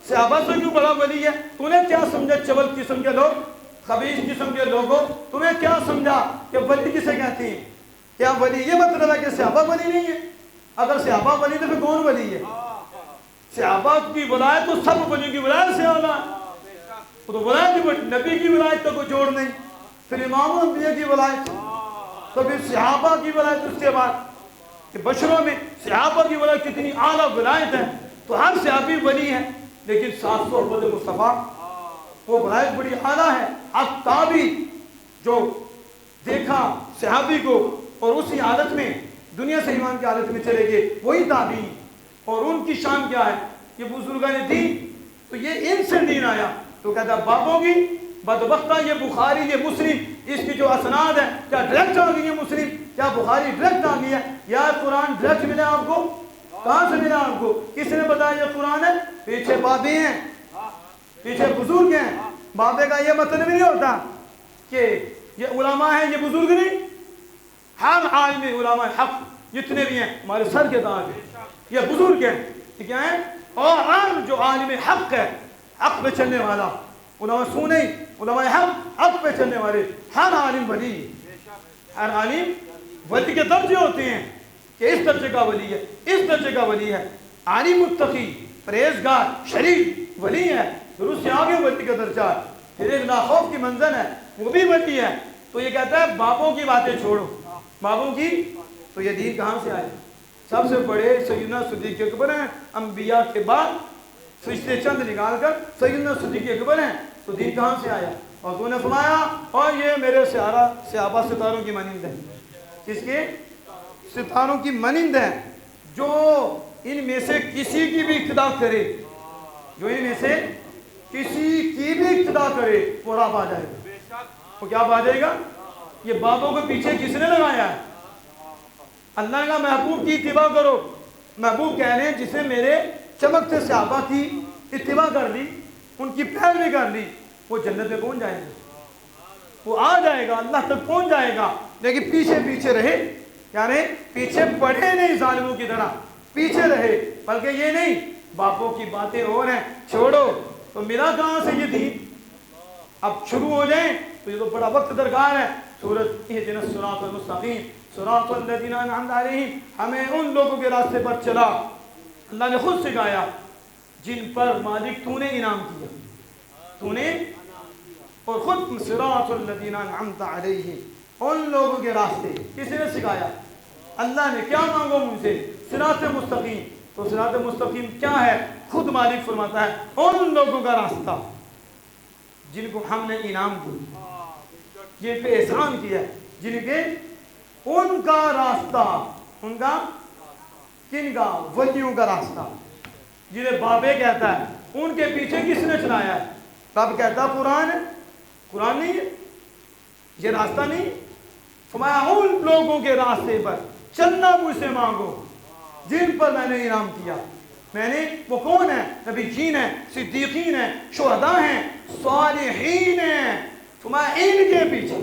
صحابہ سے کیوں بڑا ولی ہے؟ تو نے کیا سمجھا چبل قسم کے لوگ، خبیث قسم کے لوگوں، تمہیں کیا سمجھا کہ ولی کسے کہتے ہیں؟ کیا ولی یہ مطلب ہے کہ صحابہ ولی نہیں ہے؟ اگر صحابہ ولی تو پھر کون ولی ہے؟ صحابہ کی ولایت تو سب ولیوں کی ولایت سے اعلیٰ ہے، تو ولایت نبی کی ولایت کا کوئی جوڑ نہیں، پھر امام الانبیاء کی ولایت، تو پھر صحابہ کی ولایت اس کے بعد کہ بشروں میں صحابہ کی ولایت کتنی اعلیٰ ولایت ہے، تو ہر صحابی ولی ہے، لیکن 700 صحبت مصطفیٰ وہ ولایت بڑی اعلیٰ ہے۔ اب تابعی جو دیکھا صحابی کو اور اسی حالت میں دنیا سے ایمان کی حالت میں چلے گئے وہی تابعی، اور ان کی شان کیا ہے؟ یہ بزرگان دین، تو یہ ان سے دین آیا، تو کہتا ہے باپوں کی بدبختہ یہ بخاری یہ مسلم اس کی جو اسناد ہے کیا ڈائریکٹ آ گئی ہے مسلم، کیا بخاری ڈائریکٹ آ گئی ہے؟ یا قرآن ڈائریکٹ ملا آپ کو؟ کہاں سے ملا آپ کو؟ کس نے بتایا یہ قرآن ہے؟ پیچھے بابے ہیں، پیچھے بزرگ ہیں۔ بابے کا یہ مطلب نہیں ہوتا کہ یہ علماء ہیں، یہ بزرگ نہیں۔ ہر عالم علماء حق جتنے بھی ہیں ہمارے سر کے تاج ہیں، یہ بزرگ ہیں، یہ کیا ہیں؟ اور عام جو عالم حق ہے، حق پہ چلنے والا، علماء سو نہیں، علماء حق پہ چلنے والے، ہر عالم ولی، ہر عالم ولی کے درجے ہوتے ہیں کہ اس درجے کا ولی ہے، اس درجے کا ولی ہے۔ عالم متقی پرہیزگار شریف ولی ہے، پھر اس سے آگے ولی کا درجہ ہے، پھر ایک لاخوف کی منزل ہے وہ بھی ولی ہے۔ تو یہ کہتا ہے بابوں کی باتیں چھوڑو، بابوں کی، تو یہ دین کہاں سے آئے؟ سب سے بڑے سیدنا صدیق اکبر ہیں، انبیاء کے بعد فرشتے چند نکال کر سیدنا صدیق اکبر ہیں، تو دین کہاں سے آیا؟ اور تو نے فرمایا اور یہ میرے صحابہ ستاروں کی مانند ہیں۔ کس کے؟ ستاروں کی مانند ہیں، جو ان میں سے کسی کی بھی اقتدا کرے، جو ان میں سے کسی کی بھی اقتدا کرے وہ راہ پا جائے گا۔ وہ کیا پا جائے گا؟ یہ بابوں کو پیچھے کس نے لگایا ہے؟ اللہ کا محبوب کی اتباع کرو۔ محبوب کہہ رہے ہیں جس نے میرے چمکتے صحابہ کی اتباع کر لی، ان کی پیروی کر لی، وہ جنت میں پہنچ جائے گا، وہ آ جائے گا، اللہ تک پہنچ جائے گا۔ لیکن پیچھے پیچھے رہے، کیا رہے؟ پیچھے پڑھے نہیں ظالموں کی طرح، پیچھے رہے، بلکہ یہ نہیں باپوں کی باتیں اور ہیں چھوڑو۔ تو ملا کہاں سے یہ دین؟ اب شروع ہو جائیں تو یہ تو بڑا وقت درکار ہے۔ سورۃ اہدنا الصراط المستقیم، صراط الذین انعمت علیہم، ہمیں ان لوگوں کے راستے پر چلا، اللہ نے خود سکھایا جن پر مالک تو نے انعام کیا، تو نے، اور خود صراط الذین انعمت علیہم، ان لوگوں کے راستے کس نے سکھایا؟ اللہ نے۔ کیا مانگو مجھ سے؟ صراط مستقیم۔ تو صراط مستقیم کیا ہے؟ خود مالک فرماتا ہے ان لوگوں کا راستہ جن کو ہم نے انعام دیا، جن پہ احسان کیا، جن کے ان کا راستہ، ان کا کن کا؟ ولیوں کا راستہ، جنہیں بابے کہتا ہے، ان کے پیچھے کس نے چلایا ہے؟ رب کہتا ہے قرآن ہے، قرآن نہیں ہے، یہ راستہ نہیں۔ فرمایا ان لوگوں کے راستے پر چلنا مجھ سے مانگو جن پر میں نے انعام کیا۔ میں نے، وہ کون ہے؟ نبی جین ہیں، صدیقین ہیں، شہداء ہیں، صالحین ہیں۔ فرمایا ان کے پیچھے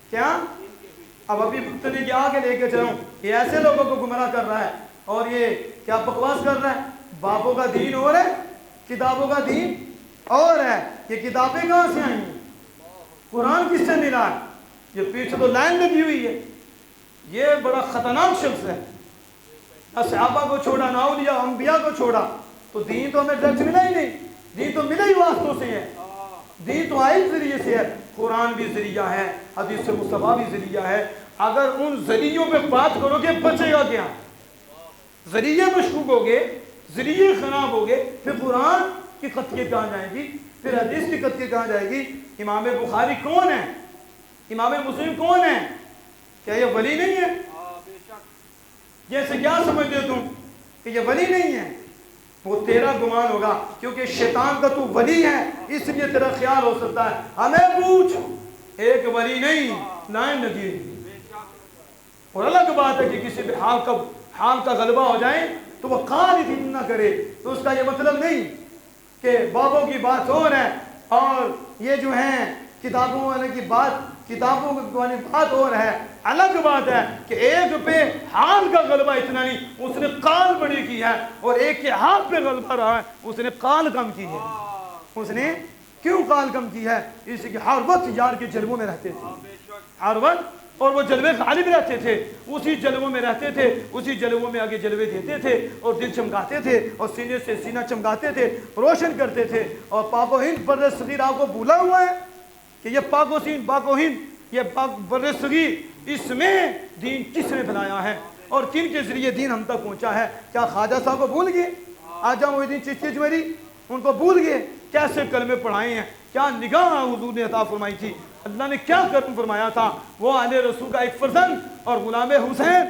کیا؟ اب ابھی پتنی کے آگے لے کے چلوں، یہ ایسے لوگوں کو گمراہ کر رہا ہے اور یہ کیا بکواس کر رہا ہے؟ باپوں کا دین اور ہے، کتابوں کا دین اور ہے۔ یہ کتابیں کہاں سے آئیں ہیں؟ قرآن کس سے ملا ہے؟ یہ پیچھے تو لائن لگی ہوئی ہے۔ یہ بڑا خطرناک شخص ہے، نہ صحابہ کو چھوڑا، نہ اولیاء انبیاء کو چھوڑا، تو دین تو ہمیں ڈرچ ملا ہی نہیں، دین تو ملا ہی واسطوں سے ہے، دین تو آئے ذریعے سے ہے۔ قرآن بھی ذریعہ ہے، حدیث مصطفیٰ بھی ذریعہ ہے۔ اگر ان ذریعوں پہ بات کرو گے بچے گا کیا؟ ذریعے مشکوک ہوگے، ذریعے خراب ہوگے، پھر قرآن کی قطعیت کہاں جائے گی؟ پھر حدیث کی قطعیت کہاں جائے گی؟ امام بخاری کون ہے؟ امام مسلم کون ہے؟ کیا یہ ولی نہیں ہے؟ جیسے کیا سمجھتے تم کہ یہ ولی نہیں ہے؟ وہ تیرا گمان ہوگا، کیونکہ شیطان کا تو ولی ہے اس لیے تیرا خیال ہو سکتا ہے۔ ہمیں پوچھ، ایک ولی نہیں، لائن لگی۔ اور الگ بات ہے کہ کسی بھی حال کا غلبہ ہو جائے تو وہ قانت نہ کرے، تو اس کا یہ مطلب نہیں کہ بابوں کی بات اور ہے اور یہ جو ہیں کتابوں والے کی بات، کتابوں کی بات اور ہے۔ الگ بات ہے کہ ایک پہ حال کا غلبہ اتنا نہیں، اس نے قال بڑی کی ہے، اور ایک کے ہاتھ پہ غلبہ رہا ہے، اس نے قال کم کی ہے۔ اس نے کیوں قال کم کی ہے؟ اس لیے کہ ہر وقت یار کے جلووں میں رہتے تھے، ہر وقت، اور وہ جلوے غالب رہتے تھے، اسی جلووں میں رہتے تھے، اسی جلووں میں آگے جلوے دیتے تھے، اور دل چمکاتے تھے، اور سینے سے سینہ چمکاتے تھے، روشن کرتے تھے۔ اور پاک و ہند بر صغیر آپ کو بھولا ہوا ہے کہ یہ پاک و ہند، یہ بر صغیر، اس میں دین کس نے بنایا ہے اور کن کے ذریعے دین ہم تک پہنچا ہے؟ کیا خواجہ صاحب کو بھول گئے؟ آجا محی الدین چشتی اجمیری، ان کو بھول گئے؟ کیسے کلمے پڑھائے ہیں، کیا نگاہ حضور نے عطا فرمائی تھی، اللہ نے کیا کرم فرمایا تھا۔ وہ آل رسول کا ایک فرزند اور غلام حسین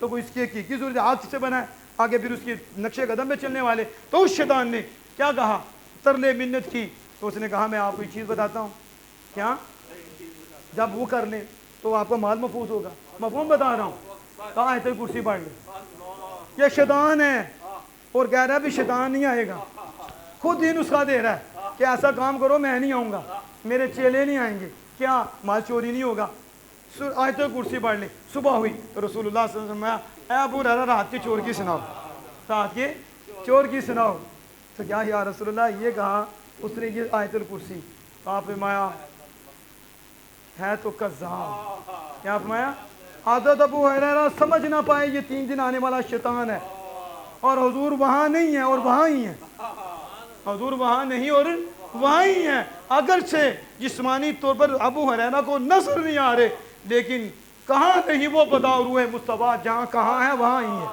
تو کوئی اس کی ضرورت ہے، آگ سے بنا ہے، آگے پھر اس کے نقشے قدم پہ چلنے والے. تو اس شیطان نے کیا کہا؟ ترلے منت کی. تو اس نے کہا میں آپ کو ایک چیز بتاتا ہوں. کیا؟ جب وہ کر لیں تو آپ کا مال محفوظ ہوگا. مفہوم بتا رہا ہوں. کہاں آیت الکرسی پڑھ لیں. یہ شیطان ہے اور کہہ رہا ہے بھی شیطان نہیں آئے گا. خود ہی نسخہ دے رہا ہے کہ ایسا کام کرو میں نہیں آؤں گا، میرے چیلے نہیں آئیں گے. کیا؟ مال چوری نہیں ہوگا. آیت الکرسی پڑھ لیں. صبح ہوئی تو رسول اللہ صلی اللہ علیہ وسلم اے ابو ہریرہ رات کے چور کی سناؤ، رات کے چور کی سناؤ. تو کیا یا رسول اللہ یہ کہا اس نے یہ آیت الکرسی. آپ فرمایا ہے تو کذاب. کیا فرمایا؟ حضرت ابو ہریرہ سمجھ نہ پائے یہ 3 دن آنے والا شیطان ہے، اور حضور وہاں نہیں ہے اور وہاں ہی ہے. حضور وہاں نہیں اور وہاں ہی ہے. اگرچہ جسمانی طور پر ابو ہریرہ کو نظر نہیں آ رہے، لیکن کہاں نہیں وہ بتاؤ روح مصطفیٰ جہاں کہاں ہے وہاں ہی ہے.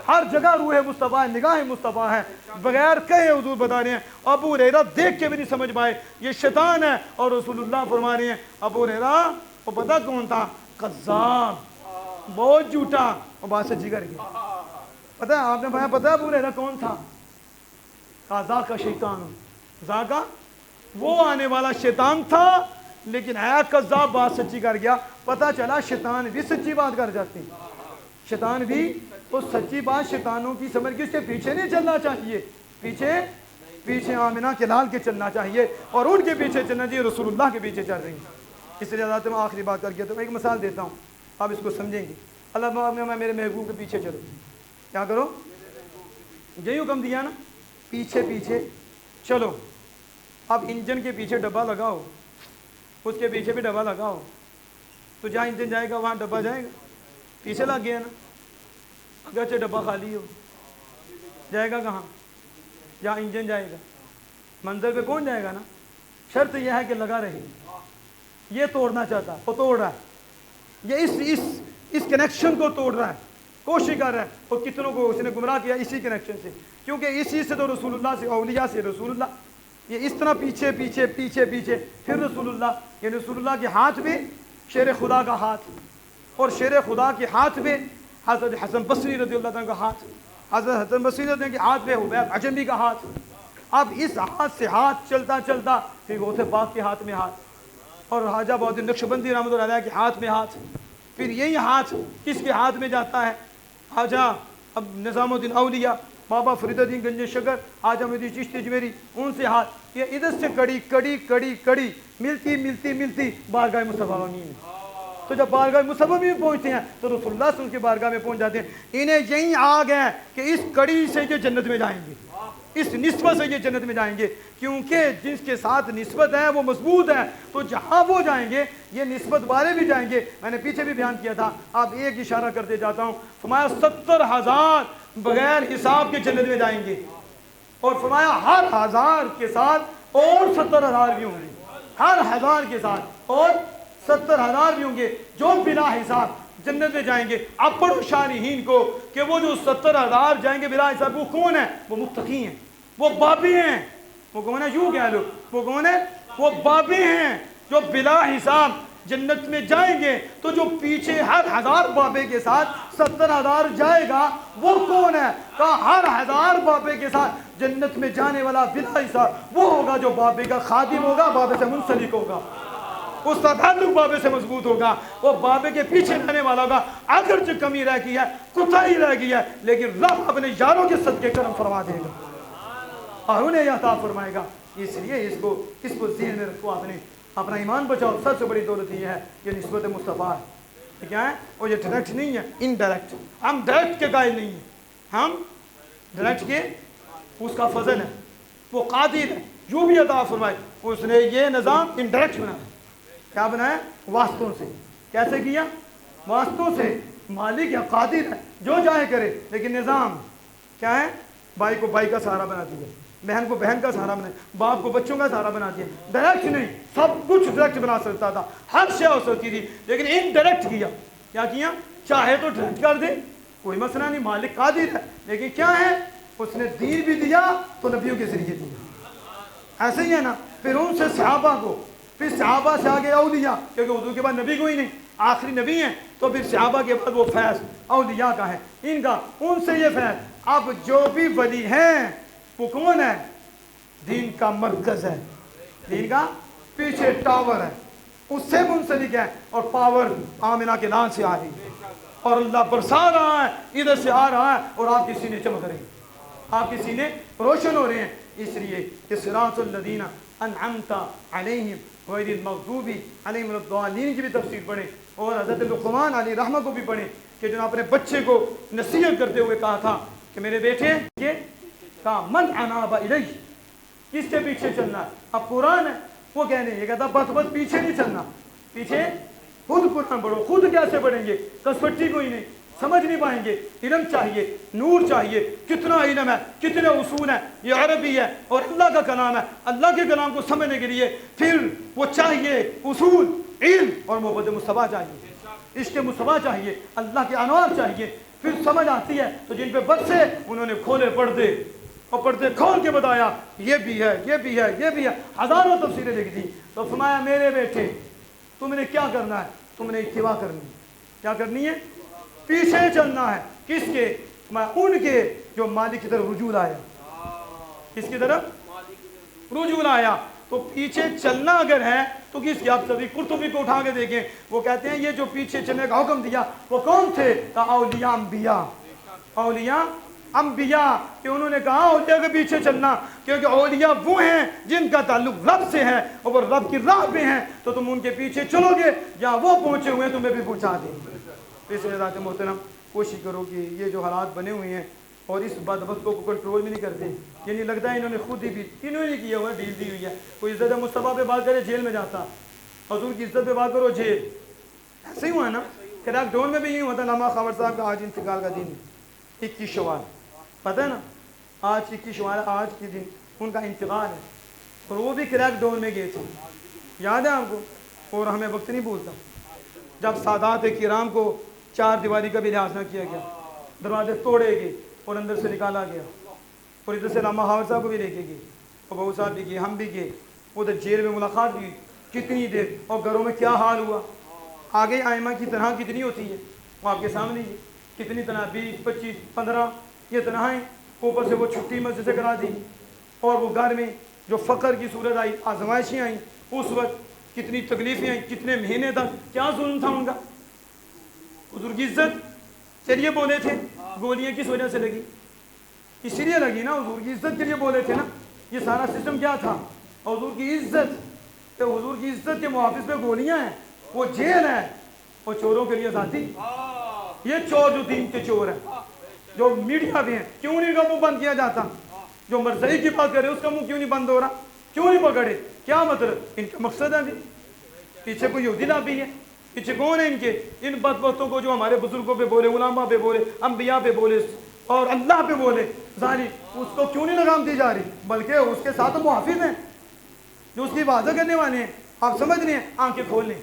ہر جگہ روح مصطفیٰ ہے، نگاہ مصطفیٰ ہے. بغیر کہے حضور بتا رہے ہیں. ابو ہریرہ دیکھ کے بھی نہیں سمجھ پائے یہ شیطان ہے، اور رسول اللہ فرما رہے ہیں ابو ہریرہ وہ پتہ کون تھا؟ قذاب، بہت جھوٹا. اور بات سچی کر گیا. پتہ ہے آپ نے بھائی پتہ ہے ابو ہریرہ کون تھا؟ ذاکا شیطان، ذاکا وہ آنے والا شیطان تھا، لیکن ہے قذاب، بات سچی کر گیا. پتہ چلا شیطان بھی سچی بات کر جاتے ہیں. شیطان بھی تو سچی بات شیطانوں کی سمجھ کے اس کے پیچھے نہیں چلنا چاہیے، پیچھے آمنہ کے لال کے چلنا چاہیے، اور ان کے پیچھے چلنا چاہیے. رسول اللہ کے پیچھے چل رہی ہیں. اس لیے حضرات میں آخری بات کر کے تو میں ایک مثال دیتا ہوں، آپ اس کو سمجھیں گے. اللہ میں میرے محبوب کے پیچھے چلو. کیا کرو؟ یہی حکم دیا نا، پیچھے چلو. اب انجن کے پیچھے ڈبہ لگاؤ، اس کے پیچھے بھی ڈبہ لگاؤ، تو جہاں انجن جائے گا وہاں ڈبہ جائے گا. پیچھے لگ گیا نا. اگرچہ ڈبہ خالی ہو، جائے گا کہاں؟ جہاں انجن جائے گا. منزل پہ کون جائے گا نا. شرط یہ ہے کہ لگا رہے. یہ توڑنا چاہتا ہے، وہ توڑ رہا ہے. یہ اس کنیکشن کو توڑ رہا ہے، کوشش کر رہا ہے. اور کتنوں کو اس نے گمراہ کیا اسی کنیکشن سے، کیونکہ اسی سے تو رسول اللہ سے، اولیاء سے رسول اللہ. یہ اس طرح پیچھے پھر رسول اللہ. یہ رسول اللہ کے ہاتھ میں شیر خدا کا ہاتھ، اور شیر خدا کے ہاتھ میں حضرت حسن بصری رضی اللہ عنہ کا ہاتھ، حضرت حسن بصری رضی اللہ عنہ کے ہاتھ میں حبیب عجمی کا ہاتھ. اب اس ہاتھ سے ہاتھ چلتا پھر غوث پاک کے ہاتھ میں ہاتھ، اور خواجہ بہاءالدین نقشبندی رحمۃ اللہ علیہ کے ہاتھ میں ہاتھ. پھر یہی ہاتھ کس کے ہاتھ میں جاتا ہے؟ خواجہ اب نظام الدین اولیاء، بابا فرید الدین گنج شکر، خواجہ محی الدین چشتی اجمیری، ان سے ہاتھ. یہ ادھر سے کڑی ملتی بارگاہ مصطفیٰ میں. تو جب بارگاہ مصطفیٰ میں پہنچتے ہیں تو رسول اللہ صلی اللہ علیہ وسلم کی بارگاہ میں پہنچ جاتے ہیں. انہیں یہی آگ ہے کہ اس کڑی سے یہ جنت میں جائیں گے، اس نسبت سے یہ جنت میں جائیں گے، کیونکہ جس کے ساتھ نسبت ہے وہ مضبوط ہے. تو جہاں وہ جائیں گے یہ نسبت والے بھی جائیں گے. میں نے پیچھے بھی بیان کیا تھا، آپ ایک اشارہ کرتے جاتا ہوں. فرمایا 70,000 بغیر حساب کے جنت میں جائیں گے، اور فرمایا ہر 1000 کے ساتھ اور 70,000 بھی ہوں گے. ہر 1000 کے ساتھ اور 70,000 بھی ہوں گے جو بلا حساب جنت میں جائیں گے. اب پڑھو شارحین کو کہ وہ جو 70,000 جائیں گے بلا حساب، وہ کون ہیں؟ وہ متقی ہیں، وہ بابی ہیں. وہ کون ہے؟ یوں کہہ لو، وہ کون ہے؟ وہ بابی ہیں جو بلا حساب جنت میں جائیں گے. تو جو پیچھے ہر 1000 بابے کے ساتھ 70,000 جائے گا وہ کون ہے؟ کہا ہر 1000 بابے کے ساتھ جنت میں جانے والا بلا حساب وہ ہوگا جو بابے کا خادم ہوگا، بابے سے منسلک ہوگا، اس کا تعلق بابے سے مضبوط ہوگا، وہ بابے کے پیچھے رہنے والا ہوگا. اگرچہ کمی رہ گئی ہے، کوتاہی رہ گئی ہے، لیکن رب اپنے یاروں کے صدقے کرم فرما دے گا اور انہیں عطا فرمائے گا. اس لیے اس کو ذہن میں رکھو. آپ نے اپنا ایمان بچاؤ. سب سے بڑی دولت یہ ہے کہ نسبت مصطفیٰ ہے. یہ کیا ہے؟ اور یہ ڈائریکٹ نہیں ہے، انڈائریکٹ. ہم ڈائریکٹ کے قائل نہیں ہیں، ہم ڈائریکٹ کے اس کا فضل ہے، وہ قادر ہے جو بھی عطا فرمائے. اس نے یہ نظام انڈائریکٹ بنایا. کیا بنایا؟ واسطوں سے. کیسے کیا؟ واسطوں سے. مالک یا قادر ہے جو چاہے کرے، لیکن نظام کیا ہے؟ بھائی کو بھائی کا سہارا بنا دیا، بہن کو بہن کا سہارا بنا، باپ کو بچوں کا سہارا بنا دیا. ڈائریکٹ نہیں، سب کچھ ڈائریکٹ بنا سکتا تھا، ہر شے ہو سکتی تھی، لیکن انڈائریکٹ کیا. کیا کیا؟ چاہے تو ڈائریکٹ کر دے، کوئی مسئلہ نہیں، مالک قادر ہے. لیکن کیا ہے؟ اس نے دین بھی دیا تو نبیوں کے ذریعے دیا. ایسے ہی ہے نا. پھر ان سے صحابہ کو، پھر صحابہ سے آگے اولیاء، کیونکہ حضور کے بعد نبی کوئی نہیں. آخری نبی ہیں تو پھر صحابہ کے بعد وہ فیض اولیاء کا ہے، ان کا، ان سے یہ فیض۔ اب جو بھی ولی ہیں وہ کون ہے؟ دین کا مرکز ہے، دین کا پیچھے ٹاور ہے، اس سے منسلک ہے، اور پاور آمنہ کے نام سے آ رہی ہے، اور اللہ برسا رہا ہے، ادھر سے آ رہا ہے، اور آپ کی سینے چمک رہے ہیں، آپ کی سینے روشن ہو رہے ہیں۔ اس لیے کہ صراط الذین انعمت علیہم غیر المغضوب علیہم ولا الضالین کی بھی تفسیر پڑھیں، اور حضرت لقمان علیہ رحمہ کو بھی پڑھیں کہ جنہوں نے اپنے بچے کو نصیحت کرتے ہوئے کہا تھا کہ میرے بیٹے یہ کہا من اناب الیہ، کس کے پیچھے چلنا ہے؟ اب قرآن ہے، وہ کہنے یہ کہتا بس پیچھے نہیں چلنا، پیچھے خود قرآن پڑھو۔ خود کیسے پڑھیں گے؟ کسوٹی کوئی نہیں، سمجھ نہیں پائیں گے، علم چاہیے، نور چاہیے۔ کتنا علم ہے، کتنے اصول ہیں، یہ عربی ہے اور اللہ کا کلام ہے، اللہ کے کلام کو سمجھنے کے لیے پھر وہ چاہیے اصول، علم اور محبت مصطفیٰ چاہیے، عشق مصطفیٰ چاہیے، اللہ کے انوار چاہیے، پھر سمجھ آتی ہے۔ تو جن پہ برسے انہوں نے کھولے پردے اور پردے کھول کے بتایا یہ بھی ہے، یہ بھی ہے، یہ بھی ہے، ہزاروں تفسیریں لکھ دی۔ تو فرمایا میرے بیٹے تم نے کیا کرنا ہے؟ تم نے اتباع کرنی ہے۔ کیا کرنی ہے؟ پیچھے چلنا ہے۔ کس کے؟ ان کے جو مالک کی طرف رجوع آیا۔ کس کی طرف؟ رجوع آیا۔ تو پیچھے چلنا اگر ہے تو کس کی؟ آپ سبھی قرطبی کو اٹھا کے دیکھیں، وہ کہتے ہیں یہ جو پیچھے چلنے کا حکم دیا وہ کون تھے؟ اولیاء انبیاء، اولیاء انبیاء، کہ انہوں نے کہا اولیاء کے پیچھے چلنا، کیونکہ اولیاء وہ ہیں جن کا تعلق رب سے ہے اور وہ رب کی راہ پہ ہیں، تو تم ان کے پیچھے چلو گے جہاں وہ پہنچے ہوئے ہیں تمہیں بھی پہنچا دیں گے۔ اس لیے ذات محترم کوشش کرو کہ یہ جو حالات بنے ہوئے ہیں اور اس بدبختوں کو کنٹرول بھی نہیں کرتے، یعنی لگتا ہے انہوں نے خود ہی بھی انہوں نے کیا ہوا ہے، ڈیل دی ہوئی ہے۔ کوئی عزت مصطفیٰ پہ بات کرے جیل میں جاتا، حضور کی عزت پہ بات کرو جیل۔ ایسے ہی ہوا ہے نا، کراک ڈون میں بھی یوں ہوتا۔ علامہ خاور صاحب کا آج انتقال کا دن 21 شوال، پتہ ہے نا آج 21 شوال، آج کے دن ان کا انتقال ہے، اور وہ بھی کراک ڈون میں گئے تھے، یاد ہے آپ کو؟ اور ہمیں وقت نہیں بھولتا جب سادات کرام کو چار دیواری کا بھی لحاظ نہ کیا گیا، دروازے توڑے گئے اور اندر سے نکالا گیا، اور ادھر سے علامہ خاور صاحب کو بھی لے کے گئے، اور بہو صاحب بھی گئے، ہم بھی گئے، ادھر جیل میں ملاقات بھی، کتنی دیر، اور گھروں میں کیا حال ہوا۔ آگے آئمہ کی تنہا کتنی ہوتی ہے، وہ آپ کے سامنے ہی ہے، کتنی تنہا، 20 25 15 یہ تنہائیں، اوپر سے وہ چھٹی مسجد سے کرا دی، اور وہ گھر میں جو فقر کی صورت آئی، آزمائشیں آئیں، اس وقت کتنی تکلیفیں آئیں، کتنے مہینے تک کیا ظلم تھا ان کا۔ حضور کی عزت چلیے بولے تھے، گولیاں کس وجہ سے لگی؟ اسی لیے لگی نا، حضور کی عزت کے لیے بولے تھے نا۔ یہ سارا سسٹم کیا تھا؟ حضور کی عزت، تو حضور کی عزت کے محافظ پہ گولیاں ہیں، وہ جیل ہے، اور چوروں کے لیے ذاتی۔ یہ چور جو دین کے چور ہیں، جو میڈیا بھی ہیں، کیوں نہیں کا منہ بند کیا جاتا؟ جو مرزائی کی بات کرے اس کا منہ کیوں نہیں بند ہو رہا؟ کیوں نہیں پکڑے؟ کیا مطلب؟ ان کا مقصد ہے بھی، پیچھے کوئی یہودی لابی ہے، پیچھے کون ہے ان کے؟ ان بدبختوں کو جو ہمارے بزرگوں پہ بولے، علماء پہ بولے، انبیاء پہ بولے اور اللہ پہ بولے، ظاہری اس کو کیوں نہیں لگام دی جا رہی؟ بلکہ اس کے ساتھ محافظ ہیں جو اس کی حفاظت کرنے والے ہیں۔ آپ سمجھ رہے ہیں؟ آنکھیں کھول لیں،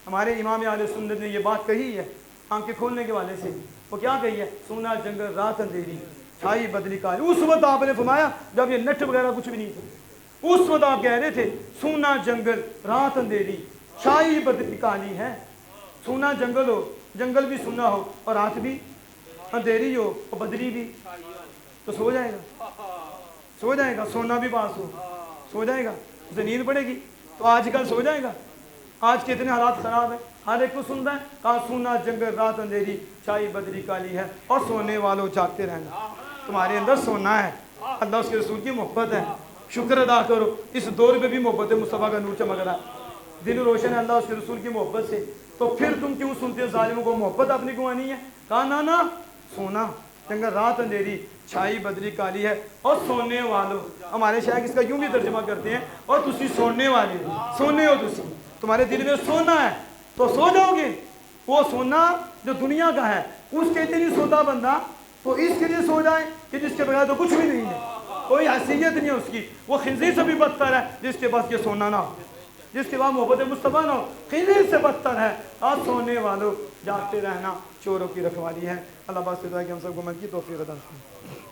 ہمارے امام اہل سنت نے یہ بات کہی ہے آنکھیں کھولنے کے والے سے۔ وہ کیا کہی ہے؟ سونا جنگل رات اندھیری چھائی بدلی کالی۔ اس وقت آپ نے فرمایا جب یہ نٹ وغیرہ کچھ بھی نہیں تھا، اس وقت آپ کہہ رہے تھے سونا جنگل رات اندھیری چھائی بدلی کالی ہے۔ سونا جنگل ہو، جنگل بھی سونا ہو اور رات بھی اندھیری ہو اور بدلی بھی، تو سو جائے گا، سو جائے گا، سونا بھی پاس ہو سو جائے گا، اسے نیند پڑے گی، تو آج کل سو جائے گا۔ آج کتنے حالات خراب ہیں، ہر ایک کو سنتا ہے، کہا سونا جنگل رات اندھیری چھائی بدلی کالی ہے، اور سونے والوں جاگتے رہنا۔ تمہارے اندر سونا ہے، اللہ اس کے رسول کی محبت ہے، شکر ادا کرو۔ اس دور میں بھی محبت مصطفیٰ کا نور چمک رہا ہے، دل روشن ہے اللہ اس کے رسول کی محبت سے، تو پھر تم کیوں سنتے ہو ظالموں کو محبت اپنی کو آنی ہے؟ کہا نا سونا جنگل رات اندھیری چھائی بدلی کالی ہے، اور سونے والوں، ہمارے شاعر اس کا یوں بھی ترجمہ کرتے ہیں، اور تسی سونے والے سونے ہو، تسی تمہارے دل میں سونا ہے تو سو جاؤ گے۔ وہ سونا جو دنیا کا ہے اس کے لیے نہیں سوتا بندہ، تو اس کے لیے سو جائے کہ جس کے بغیر تو کچھ بھی نہیں ہے، کوئی حیثیت نہیں ہے اس کی، وہ خنزیر سے بھی بدتر ہے جس کے پاس یہ سونا نہ ہو، جس کے بعد محبت مصطفیٰ نہ ہو، خنزیر سے بدتر ہے۔ آپ سونے والوں جاگتے رہنا چوروں کی رکھوالی ہے۔ اللہ پاک سے دعا ہے کہ ہم سب کو من کی توفیق عطا فرمائے۔